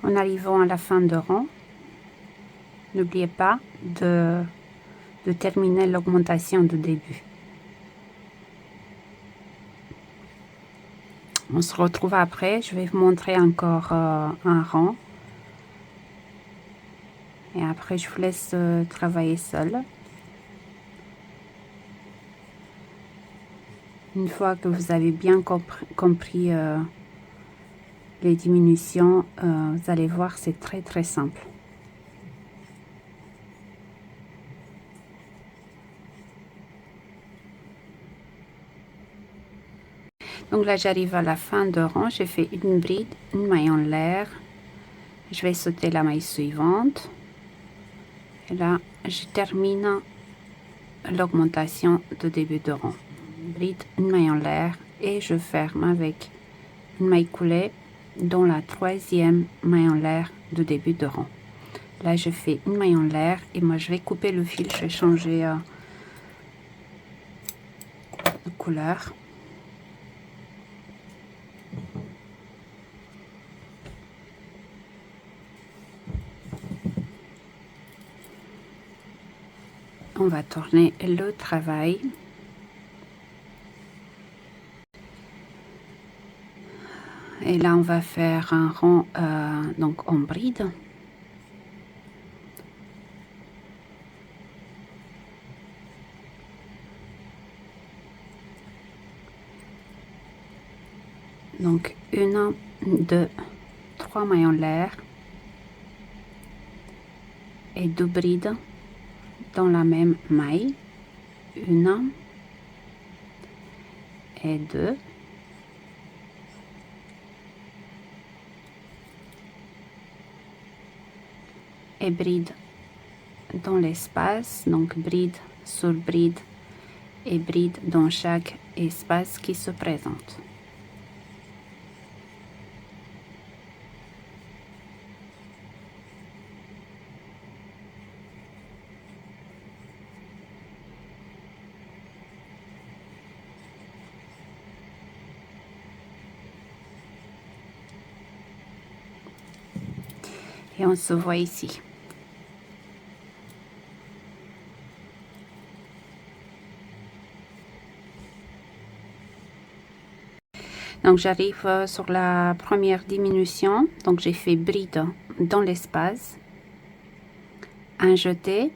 En arrivant à la fin de rang, n'oubliez pas de terminer l'augmentation de début. On se retrouve après, je vais vous montrer encore un rang. Et après, je vous laisse travailler seul. Une fois que vous avez bien compris les diminutions, vous allez voir, c'est très simple. Donc là, j'arrive à la fin de rang. J'ai fait une bride, une maille en l'air. Je vais sauter la maille suivante. Et là, je termine l'augmentation de début de rang. Bride, une maille en l'air et je ferme avec une maille coulée dans la troisième maille en l'air de début de rang. Là, je fais une maille en l'air et moi, je vais couper le fil. Je vais changer de couleur. On va tourner le travail. Et là, on va faire un rang donc en bride. Donc, 1, 2, 3 mailles en l'air et 2 brides dans la même maille. 1 et 2. et bride dans l'espace, donc bride sur bride et bride dans chaque espace qui se présente. Et on se voit ici. Donc j'arrive sur la première diminution, donc j'ai fait bride dans l'espace, un jeté,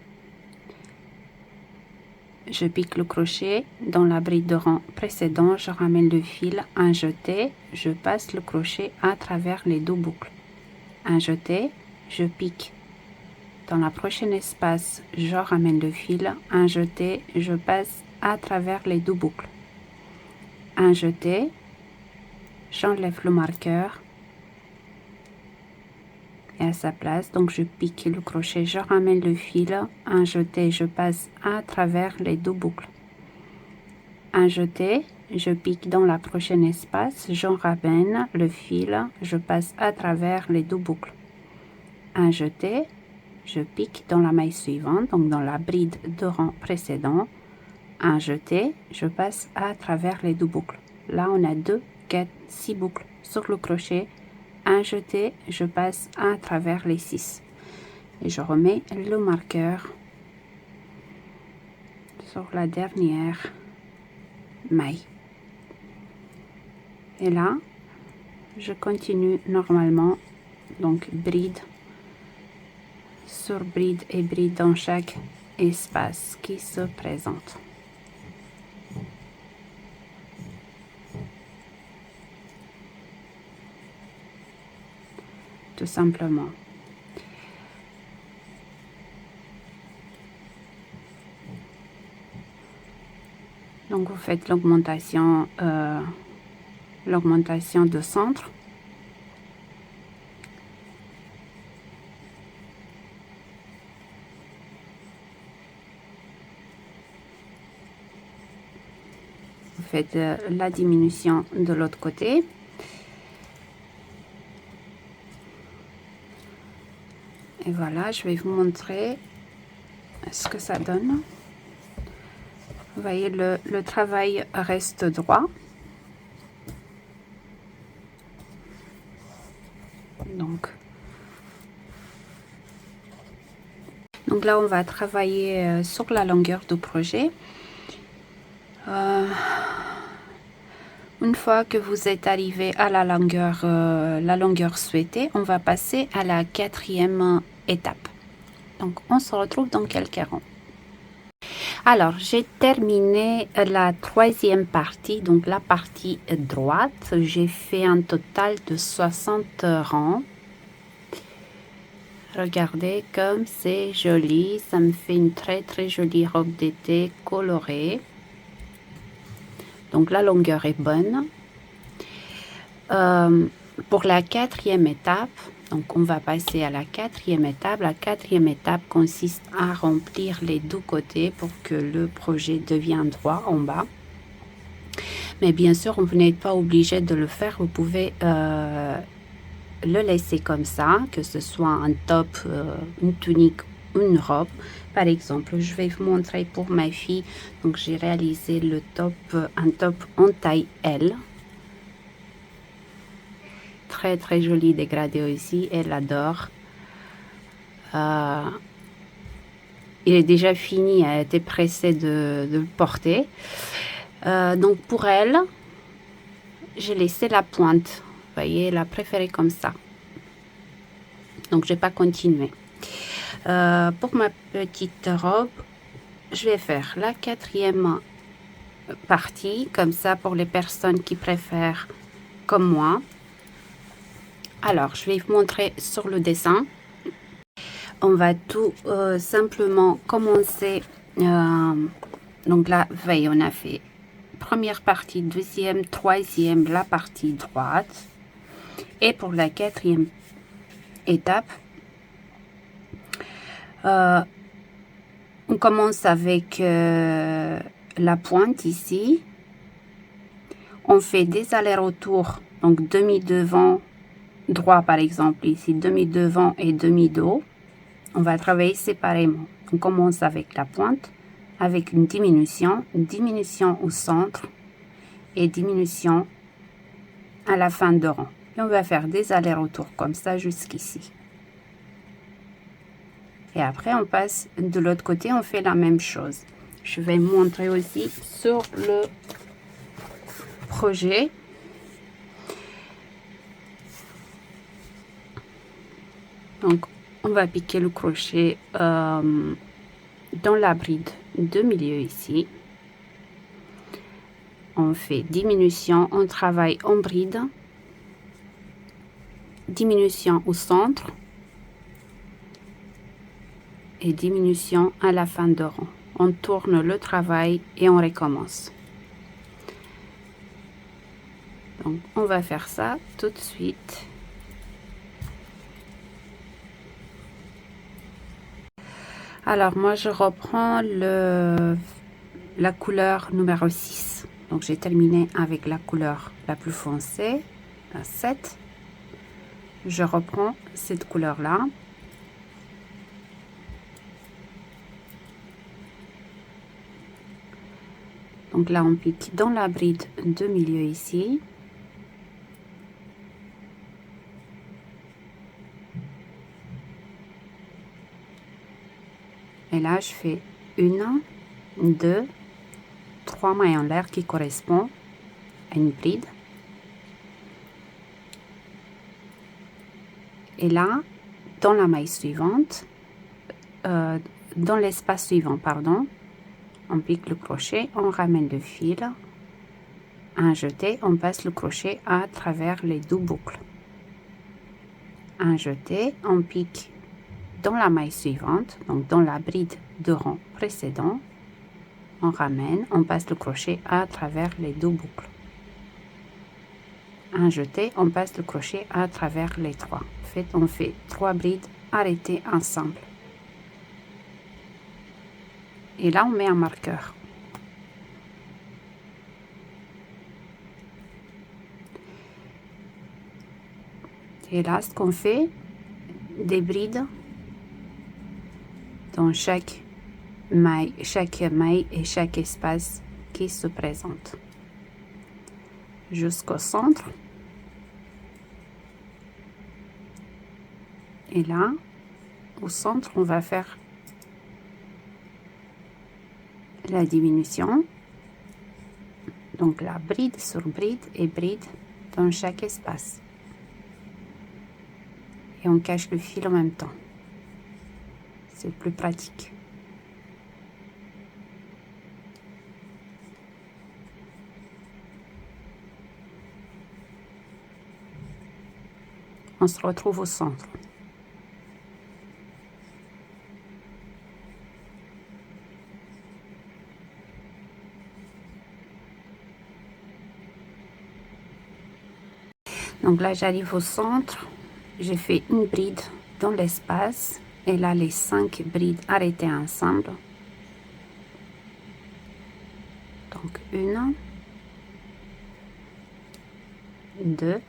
je pique le crochet dans la bride de rang précédent, je ramène le fil, un jeté, je passe le crochet à travers les deux boucles, un jeté, je pique dans la prochaine espace, je ramène le fil, un jeté, je passe à travers les deux boucles, un jeté, j'enlève le marqueur et à sa place, donc je pique le crochet, je ramène le fil, un jeté, je passe à travers les deux boucles, un jeté, je pique dans la prochaine espace, j'en ramène le fil, je passe à travers les deux boucles, un jeté, je pique dans la maille suivante, donc dans la bride de rang précédent, un jeté, je passe à travers les deux boucles. Là on a 2, 4, 6 boucles sur le crochet, un jeté, je passe à travers les 6 et je remets le marqueur sur la dernière maille. Et là je continue normalement, donc bride sur bride et bride dans chaque espace qui se présente. Tout simplement. Donc vous faites l'augmentation de centre. Vous faites la diminution de l'autre côté. Et voilà, je vais vous montrer ce que ça donne. Vous voyez, le travail reste droit. Donc là, on va travailler sur la longueur du projet. Une fois que vous êtes arrivé à la longueur souhaitée, on va passer à la 4e étape. Donc, on se retrouve dans quelques rangs. Alors, j'ai terminé la 3e partie, donc la partie droite. J'ai fait un total de 60 rangs. Regardez comme c'est joli, ça me fait une très jolie robe d'été colorée. Donc la longueur est bonne. Pour la 4e étape, donc on va passer à la 4e étape. La 4e étape consiste à remplir les deux côtés pour que le projet devienne droit en bas. Mais bien sûr, vous n'êtes pas obligé de le faire. Vous pouvez le laisser comme ça, que ce soit un top, une tunique, une robe. Par exemple, je vais vous montrer pour ma fille. Donc, j'ai réalisé le top, un top en taille L. Très joli dégradé aussi. Elle adore. Il est déjà fini. Elle a été pressée de le porter. Donc, pour elle, j'ai laissé la pointe. Vous voyez, elle a préféré comme ça. Donc, je vais pas continuer. Pour ma petite robe, je vais faire la 4e partie, comme ça pour les personnes qui préfèrent comme moi. Alors, je vais vous montrer sur le dessin. On va tout simplement commencer. Donc là, vous voyez, on a fait première partie, 2e, 3e, la partie droite. Et pour la 4e étape, On commence avec la pointe ici. On fait des allers-retours, donc demi-devant droit par exemple, ici demi-devant et demi-dos. On va travailler séparément. On commence avec la pointe, avec une diminution au centre et diminution à la fin de rang. Et on va faire des allers-retours comme ça jusqu'ici. Et après, on passe de l'autre côté, on fait la même chose. Je vais montrer aussi sur le projet. Donc, on va piquer le crochet dans la bride de milieu ici. On fait diminution, on travaille en bride, diminution au centre et diminution à la fin de rang. On tourne le travail et on recommence. Donc, on va faire ça tout de suite. Alors, moi, je reprends la couleur numéro 6. Donc, j'ai terminé avec la couleur la plus foncée, la 7. Je reprends cette couleur-là. Donc là, on pique dans la bride de milieu ici. Et là, je fais 1, 2, 3 mailles en l'air qui correspondent à une bride. Et là, dans la maille suivante, dans l'espace suivant, pardon, on pique le crochet, on ramène le fil, un jeté, on passe le crochet à travers les deux boucles. Un jeté, on pique dans la maille suivante, donc dans la bride de rang précédent, on ramène, on passe le crochet à travers les deux boucles. Un jeté, on passe le crochet à travers les trois. En fait, on fait 3 brides arrêtées ensemble. Et là, on met un marqueur. Et là, ce qu'on fait, des brides dans chaque maille et chaque espace qui se présente. Jusqu'au centre. Et là, au centre, on va faire la diminution. Donc la bride sur bride et bride dans chaque espace. Et on cache le fil en même temps. C'est plus pratique. On se retrouve au centre. Donc là, j'arrive au centre. J'ai fait une bride dans l'espace. Et là, les 5 brides arrêtées ensemble. Donc, 1, 2,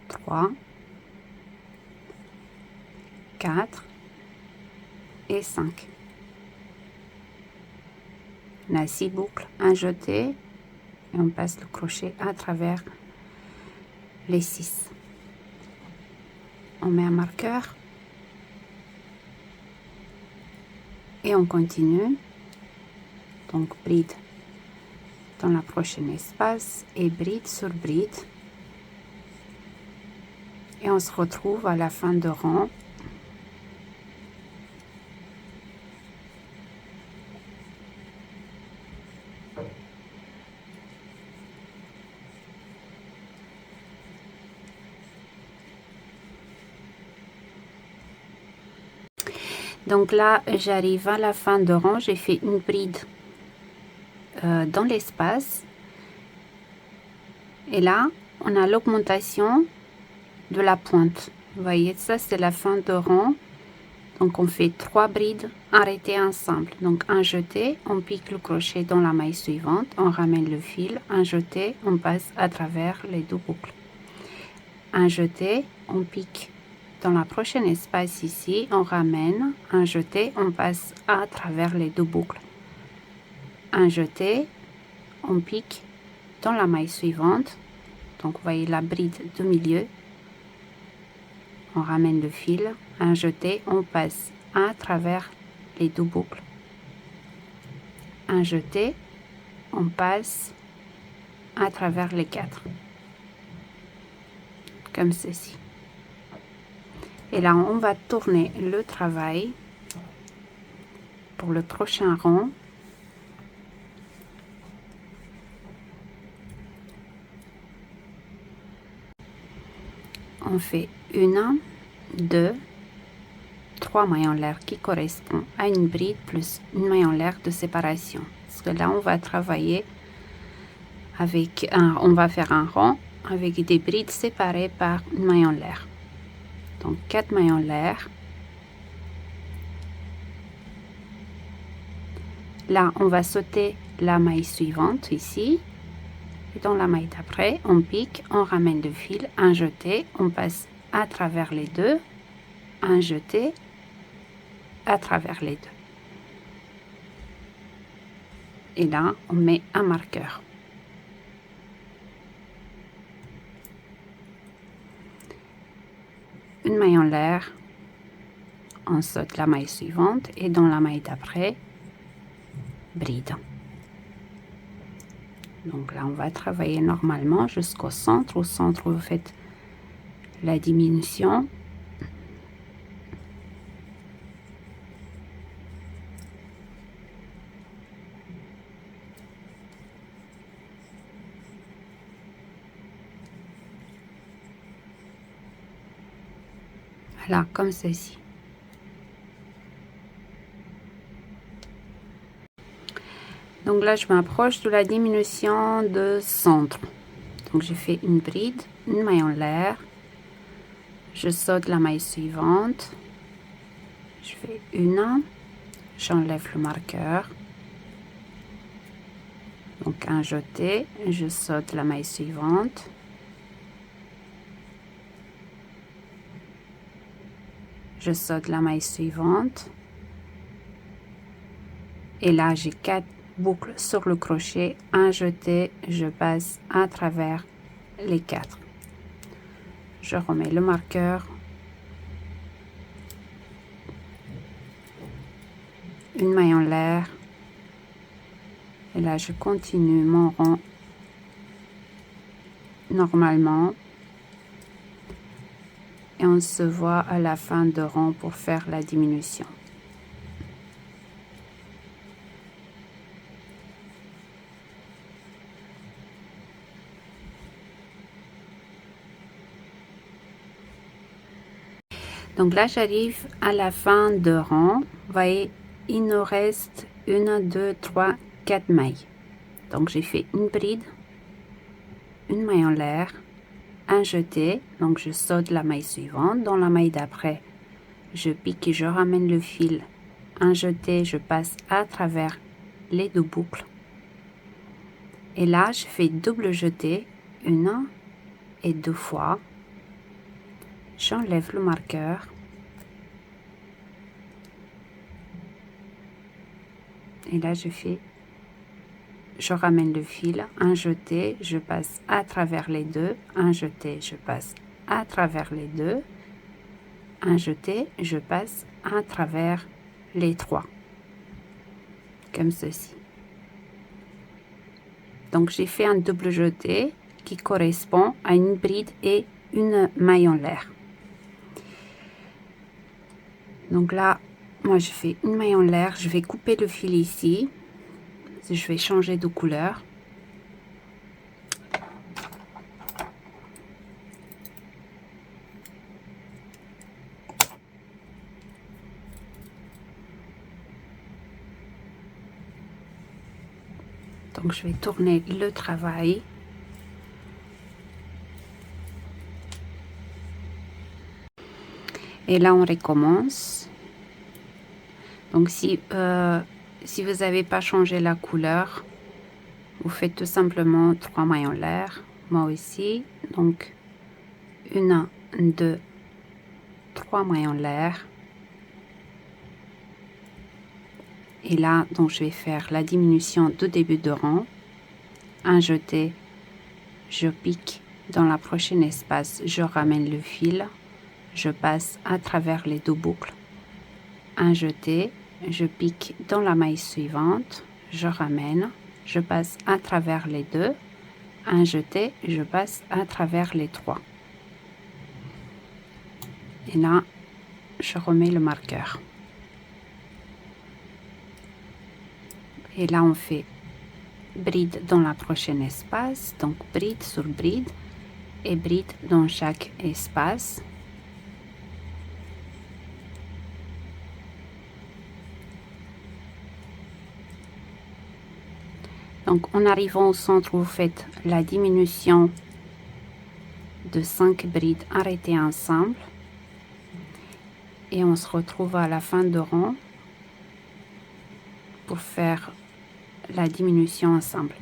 3, 4 et 5. On a 6 boucles, un jeté et on passe le crochet à travers les 6. On met un marqueur et on continue. Donc bride dans la prochaine espace et bride sur bride. Et on se retrouve à la fin de rang. Donc là, j'arrive à la fin de rang, j'ai fait une bride dans l'espace. Et là, on a l'augmentation de la pointe. Vous voyez, ça c'est la fin de rang. Donc on fait 3 brides arrêtées ensemble. Donc un jeté, on pique le crochet dans la maille suivante, on ramène le fil, un jeté, on passe à travers les 2 boucles. Un jeté, on pique dans la prochaine espace ici, on ramène, un jeté, on passe à travers les 2 boucles. Un jeté, on pique dans la maille suivante. Donc vous voyez la bride du milieu. On ramène le fil, un jeté, on passe à travers les 2 boucles. Un jeté, on passe à travers les 4. Comme ceci. Et là, on va tourner le travail pour le prochain rang. On fait 1, 2, 3 mailles en l'air qui correspond à une bride plus une maille en l'air de séparation. Parce que là, on va travailler avec on va faire un rang avec des brides séparées par une maille en l'air. Donc 4 mailles en l'air. Là, on va sauter la maille suivante ici. Et dans la maille d'après, on pique, on ramène le fil, un jeté, on passe à travers les 2, un jeté, à travers les 2. Et là, on met un marqueur. Une maille en l'air, on saute la maille suivante et dans la maille d'après, bride. Donc là, on va travailler normalement jusqu'au centre. Au centre, vous faites la diminution. Voilà, comme ceci. Donc là, je m'approche de la diminution de centre. Donc j'ai fait une bride, une maille en l'air. Je saute la maille suivante. Je fais une. J'enlève le marqueur. Donc un jeté. Je saute la maille suivante. Je saute la maille suivante. Et là, j'ai 4 boucles sur le crochet, un jeté, je passe à travers les 4. Je remets le marqueur, une maille en l'air, et là je continue mon rang normalement, et on se voit à la fin de rang pour faire la diminution. Donc là, j'arrive à la fin de rang. Vous voyez, il nous reste 1, 2, 3, 4 mailles. Donc j'ai fait une bride, une maille en l'air, un jeté. Donc je saute la maille suivante. Dans la maille d'après, je pique et je ramène le fil. Un jeté, je passe à travers les 2 boucles. Et là, je fais double jeté, 1 et 2 fois. J'enlève le marqueur. Et là, je ramène le fil, un jeté, je passe à travers les 2, un jeté, je passe à travers les 2, un jeté, je passe à travers les 3. Comme ceci. Donc, j'ai fait un double jeté qui correspond à une bride et une maille en l'air. Donc là, moi je fais une maille en l'air, je vais couper le fil ici, je vais changer de couleur. Donc je vais tourner le travail. Et là, on recommence. Donc, si vous n'avez pas changé la couleur, vous faites tout simplement 3 mailles en l'air. Moi aussi. Donc, 1, 2, 3 mailles en l'air. Et là, donc, je vais faire la diminution de début de rang. Un jeté, je pique dans la prochaine espace, je ramène le fil, je passe à travers les 2 boucles. Un jeté, je pique dans la maille suivante, je ramène, je passe à travers les 2, un jeté, je passe à travers les 3. Et là, je remets le marqueur. Et là, on fait bride dans la prochaine espace, donc bride sur bride et bride dans chaque espace. Donc, en arrivant au centre, vous faites la diminution de 5 brides arrêtées ensemble. Et on se retrouve à la fin de rang pour faire la diminution ensemble.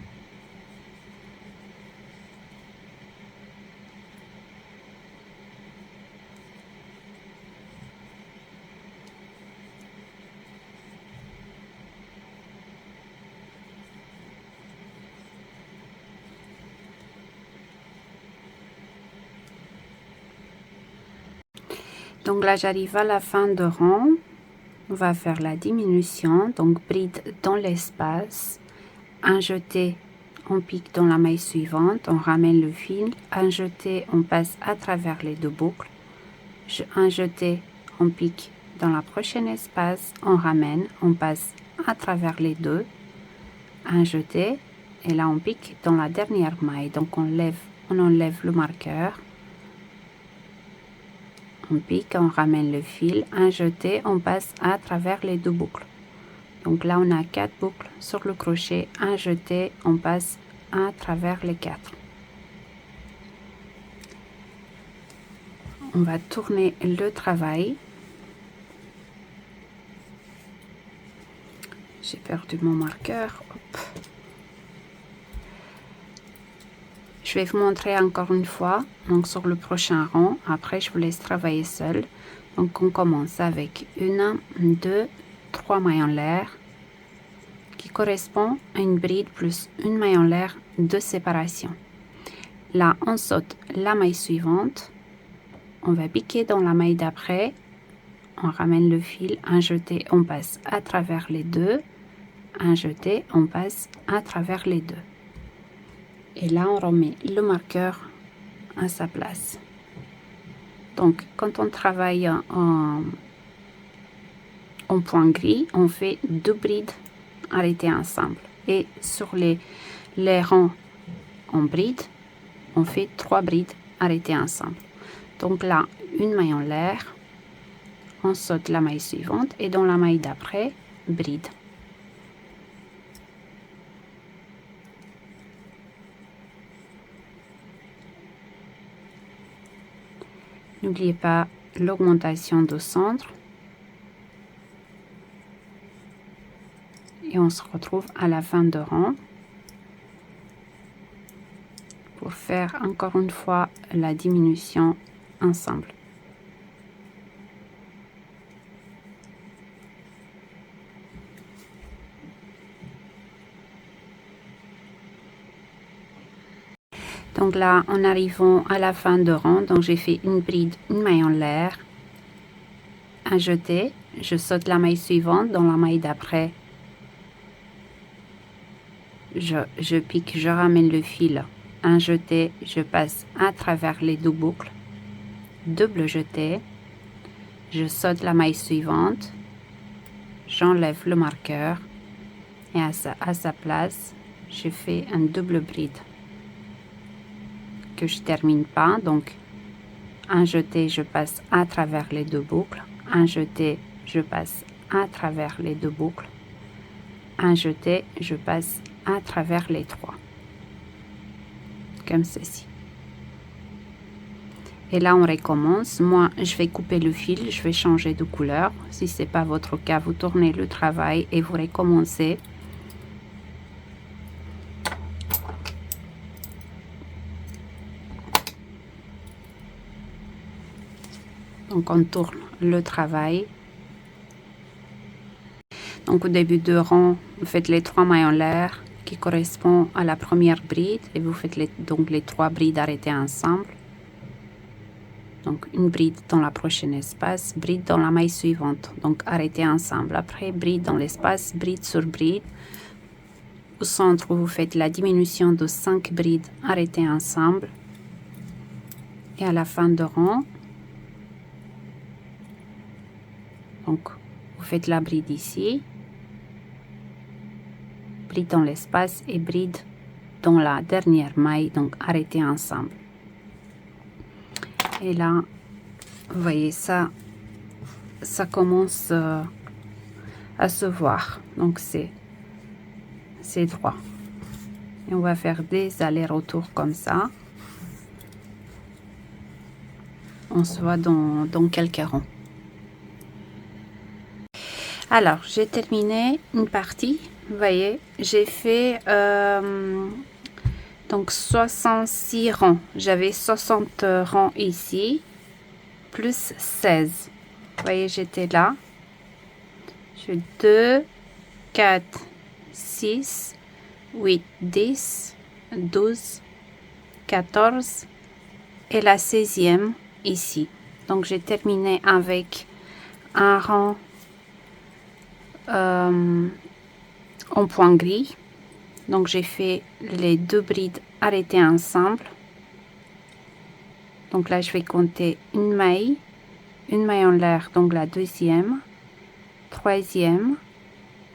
Donc là, j'arrive à la fin de rang. On va faire la diminution. Donc, bride dans l'espace. Un jeté, on pique dans la maille suivante. On ramène le fil. Un jeté, on passe à travers les 2 boucles. Un jeté, on pique dans la prochaine espace. On ramène, on passe à travers les 2. Un jeté. Et là, on pique dans la dernière maille. Donc, on enlève le marqueur. On pique, on ramène le fil, un jeté, on passe à travers les 2 boucles. Donc là, on a 4 boucles sur le crochet, un jeté, on passe à travers les 4. On va tourner le travail. J'ai perdu mon marqueur. Hop. Je vais vous montrer encore une fois, donc sur le prochain rang. Après, je vous laisse travailler seul. Donc, on commence avec 1, 2, 3 mailles en l'air qui correspond à une bride plus une maille en l'air de séparation. Là, on saute la maille suivante. On va piquer dans la maille d'après. On ramène le fil, un jeté, on passe à travers les 2. Un jeté, on passe à travers les 2. Et là, on remet le marqueur à sa place. Donc, quand on travaille en point gris, on fait 2 brides arrêtées ensemble. Et sur les rangs en bride, on fait 3 brides arrêtées ensemble. Donc là, une maille en l'air, on saute la maille suivante et dans la maille d'après, bride. N'oubliez pas l'augmentation de centre. Et on se retrouve à la fin de rang pour faire encore une fois la diminution ensemble. Donc là, en arrivant à la fin de rang, donc j'ai fait une bride, une maille en l'air, un jeté, je saute la maille suivante, dans la maille d'après, je pique, je ramène le fil, un jeté, je passe à travers les 2 boucles, double jeté, je saute la maille suivante, j'enlève le marqueur et à sa place, je fais un double bride que je termine pas. Donc un jeté, je passe à travers les 2 boucles, un jeté, je passe à travers les 2 boucles, un jeté, je passe à travers les 3 comme ceci. Et là, on recommence. Moi, je vais couper le fil, je vais changer de couleur. Si ce n'est pas votre cas, vous tournez le travail et vous recommencez. Donc, on tourne le travail. Donc, au début de rang, vous faites les 3 mailles en l'air qui correspondent à la première bride et vous faites donc les 3 brides arrêtées ensemble. Donc, une bride dans la prochaine espace, bride dans la maille suivante. Donc, arrêtez ensemble. Après, bride dans l'espace, bride sur bride. Au centre, vous faites la diminution de 5 brides arrêtées ensemble. Et à la fin de rang, donc, vous faites la bride ici. Bride dans l'espace et bride dans la dernière maille, donc arrêtez ensemble. Et là, vous voyez ça commence à se voir. Donc c'est droit. Et on va faire des allers-retours comme ça. On se voit dans quelques rangs. Alors, j'ai terminé une partie. Vous voyez, j'ai fait donc 66 rangs. J'avais 60 rangs ici, plus 16. Vous voyez, j'étais là. J'ai 2, 4, 6, 8, 10, 12, 14 et la 16e ici. Donc, j'ai terminé avec un rang en point gris. Donc j'ai fait les 2 brides arrêtées ensemble. Donc là je vais compter une maille en l'air, donc la deuxième, troisième,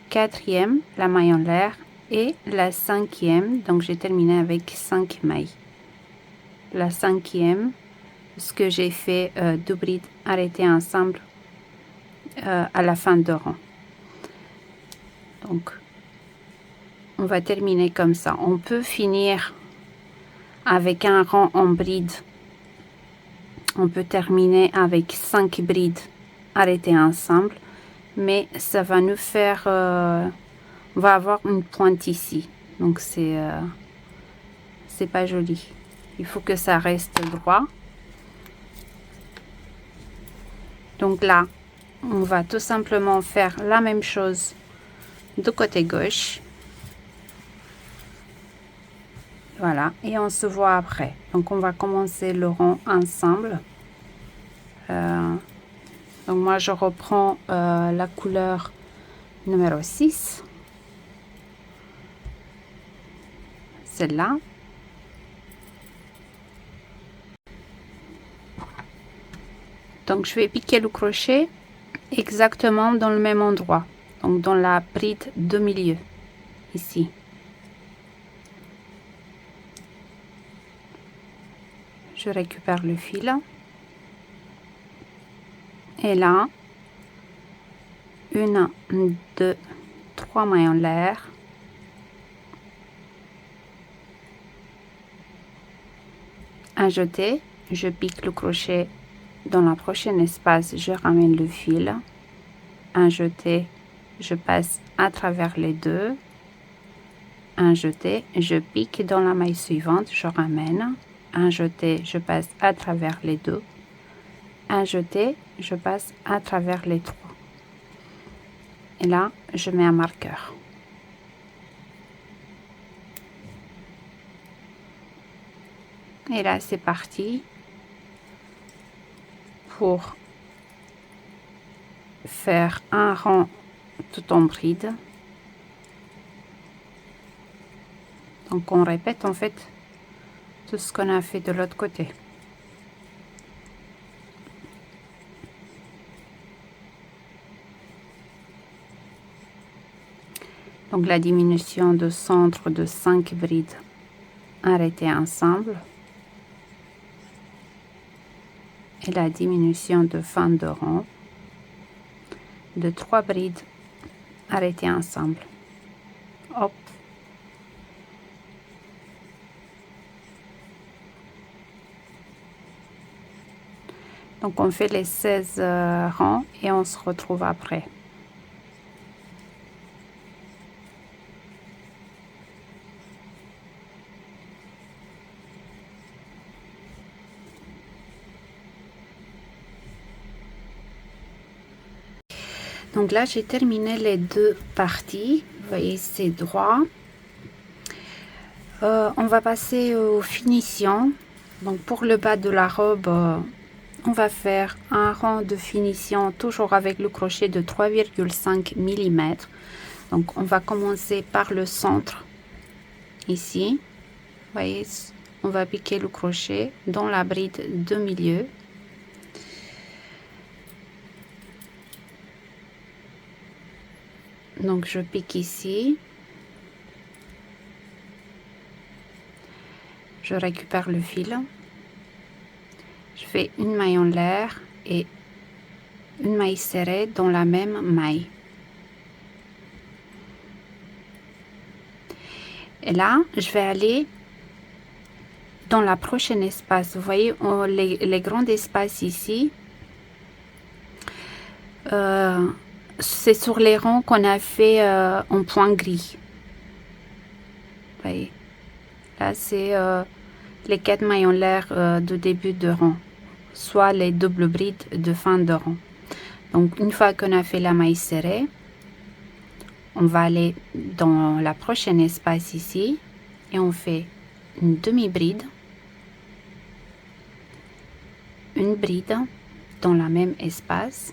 quatrième, la maille en l'air et la 5e. Donc j'ai terminé avec 5 mailles. La 5e, ce que j'ai fait 2 brides arrêtées ensemble à la fin de rang. Donc on va terminer comme ça. On peut finir avec un rang en bride. On peut terminer avec 5 brides arrêtées ensemble, mais ça va nous faire on va avoir une pointe ici, donc c'est pas joli. Il faut que ça reste droit. Donc là on va tout simplement faire la même chose de côté gauche. Voilà, et on se voit après. Donc on va commencer le rang ensemble. Donc moi je reprends la couleur numéro 6, celle-là. Donc je vais piquer le crochet exactement dans le même endroit, donc dans la bride de milieu ici. Je récupère le fil et là 1, 2, 3 mailles en l'air, un jeté, je pique le crochet dans la prochaine espace, je ramène le fil, un jeté, je passe à travers les deux, un jeté, je pique dans la maille suivante, je ramène, un jeté, je passe à travers les deux, un jeté, je passe à travers les trois. Et là, je mets un marqueur. Et là, c'est parti pour faire un rang tout en bride. Donc, on répète en fait tout ce qu'on a fait de l'autre côté. Donc, la diminution de centre de 5 brides arrêtées ensemble. Et la diminution de fin de rang de 3 brides arrêtées ensemble. Hop. Donc on fait les 16 rangs et on se retrouve après. Donc là, j'ai terminé les deux parties. Vous voyez, c'est droit. On va passer aux finitions. Donc pour le bas de la robe, on va faire un rang de finition toujours avec le crochet de 3,5 mm. Donc on va commencer par le centre, ici. Vous voyez, on va piquer le crochet dans la bride de milieu. Donc je pique ici, je récupère le fil, je fais une maille en l'air et une maille serrée dans la même maille. Et là, je vais aller dans la prochaine espace. Vous voyez, les grands espaces ici, c'est sur les rangs qu'on a fait en point gris. Vous voyez, là c'est les 4 mailles en l'air de début de rang, soit les doubles brides de fin de rang. Donc une fois qu'on a fait la maille serrée, on va aller dans la prochaine espace ici et on fait une demi-bride, une bride dans la même espace,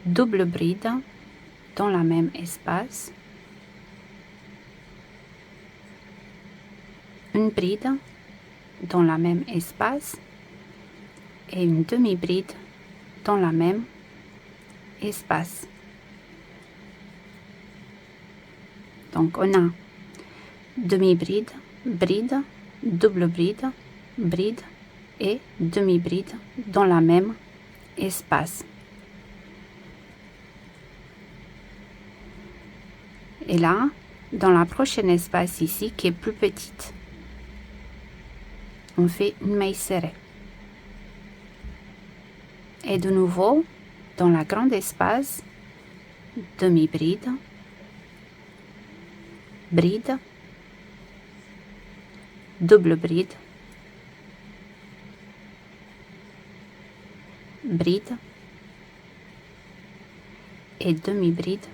double bride dans la même espace, une bride dans la même espace et une demi-bride dans la même espace. Donc on a demi-bride, bride, double bride, bride et demi-bride dans la même espace. Et là, dans la prochaine espace ici, qui est plus petite, on fait une maille serrée. Et de nouveau, dans la grande espace, demi-bride, bride, double bride, bride et demi-bride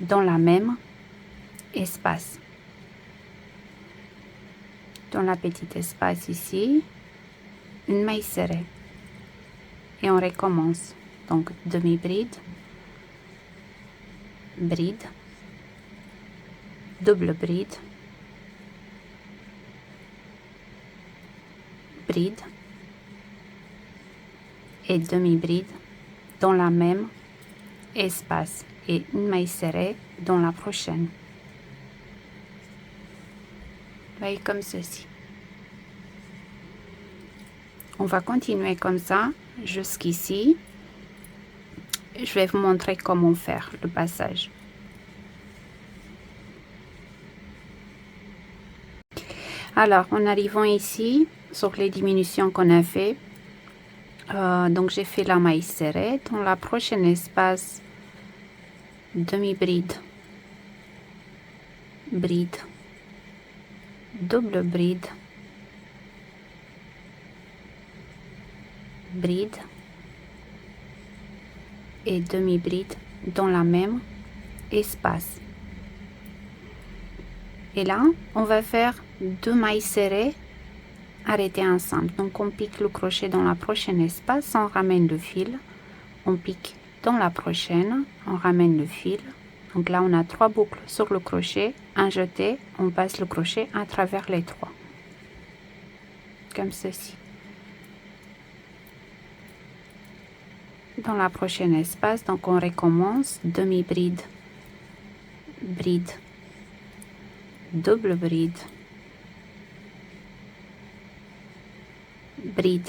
dans la même espace. Dans la petite espace ici, une maille serrée. Et on recommence. Donc demi-bride, bride, double bride, bride et demi-bride dans la même espace et une maille serrée dans la prochaine. Vous voyez, comme ceci. On va continuer comme ça jusqu'ici. Je vais vous montrer comment faire le passage. Alors, en arrivant ici, sur les diminutions qu'on a fait, donc j'ai fait la maille serrée. Dans la prochaine espace, demi-bride, bride, double bride, bride et demi-bride dans la même espace. Et là, on va faire 2 mailles serrées arrêtées ensemble. Donc on pique le crochet dans la prochaine espace, on ramène le fil, on pique dans la prochaine, on ramène le fil. Donc là on a 3 boucles sur le crochet, un jeté, on passe le crochet à travers les 3 comme ceci. Dans la prochaine espace, donc on recommence, demi-bride, bride, double bride, bride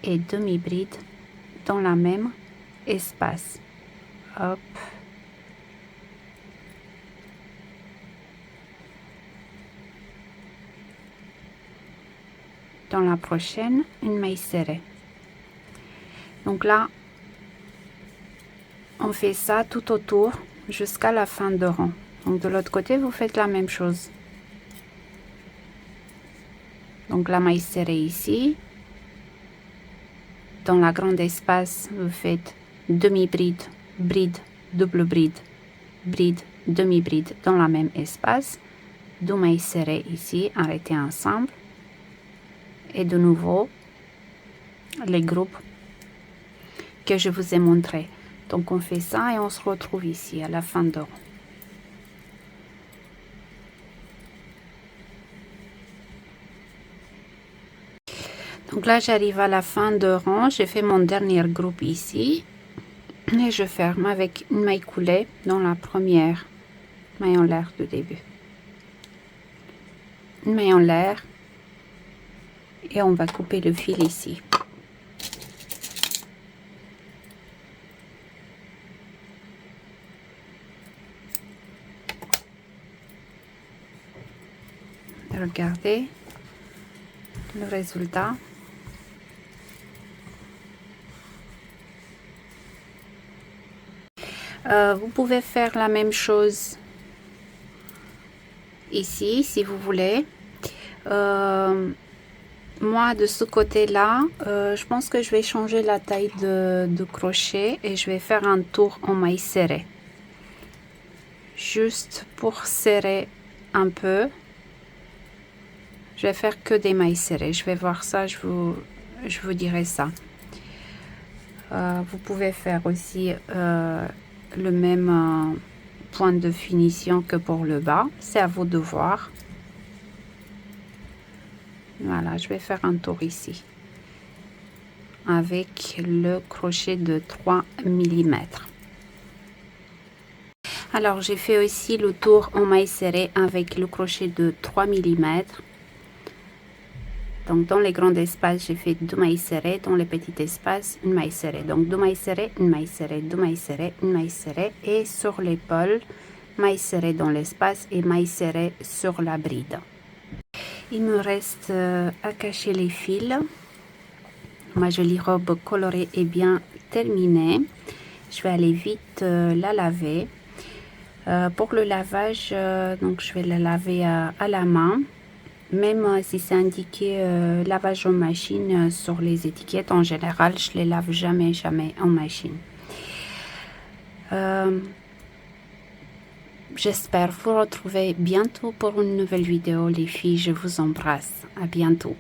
et demi-bride dans la même espace. Hop. dans la prochaine une maille serrée. Donc là on fait ça tout autour jusqu'à la fin de rang. Donc de l'autre côté vous faites la même chose. Donc la maille serrée ici, dans la grande espace vous faites demi bride, bride, double bride, bride, demi bride dans la même espace, 2 mailles serrées ici, arrêtez ensemble et de nouveau les groupes que je vous ai montré. Donc on fait ça et on se retrouve ici à la fin de rang. Donc là j'arrive à la fin de rang, j'ai fait mon dernier groupe ici et je ferme avec une maille coulée dans la première maille en l'air de début. Une maille en l'air et on va couper le fil ici. Regardez le résultat. Vous pouvez faire la même chose ici si vous voulez. Moi de ce côté là je pense que je vais changer la taille de crochet et je vais faire un tour en maille serrée juste pour serrer un peu. Je vais faire que des mailles serrées, je vais voir ça, je vous dirai ça. Vous pouvez faire aussi le même point de finition que pour le bas, c'est à vous de voir. Voilà, je vais faire un tour ici avec le crochet de 3 mm. Alors j'ai fait aussi le tour en maille serrée avec le crochet de 3 mm. Donc dans les grands espaces j'ai fait 2 mailles serrées, dans les petits espaces une maille serrée. Donc 2 mailles serrées, une maille serrée, 2 mailles serrées, une maille serrée, et sur l'épaule maille serrée dans l'espace et maille serrée sur la bride. Il me reste à cacher les fils. Ma jolie robe colorée est bien terminée. Je vais aller vite la laver. Pour le lavage, donc je vais la laver à la main. Même si c'est indiqué lavage en machine sur les étiquettes, en général, je les lave jamais en machine. J'espère vous retrouver bientôt pour une nouvelle vidéo, les filles. Je vous embrasse. À bientôt.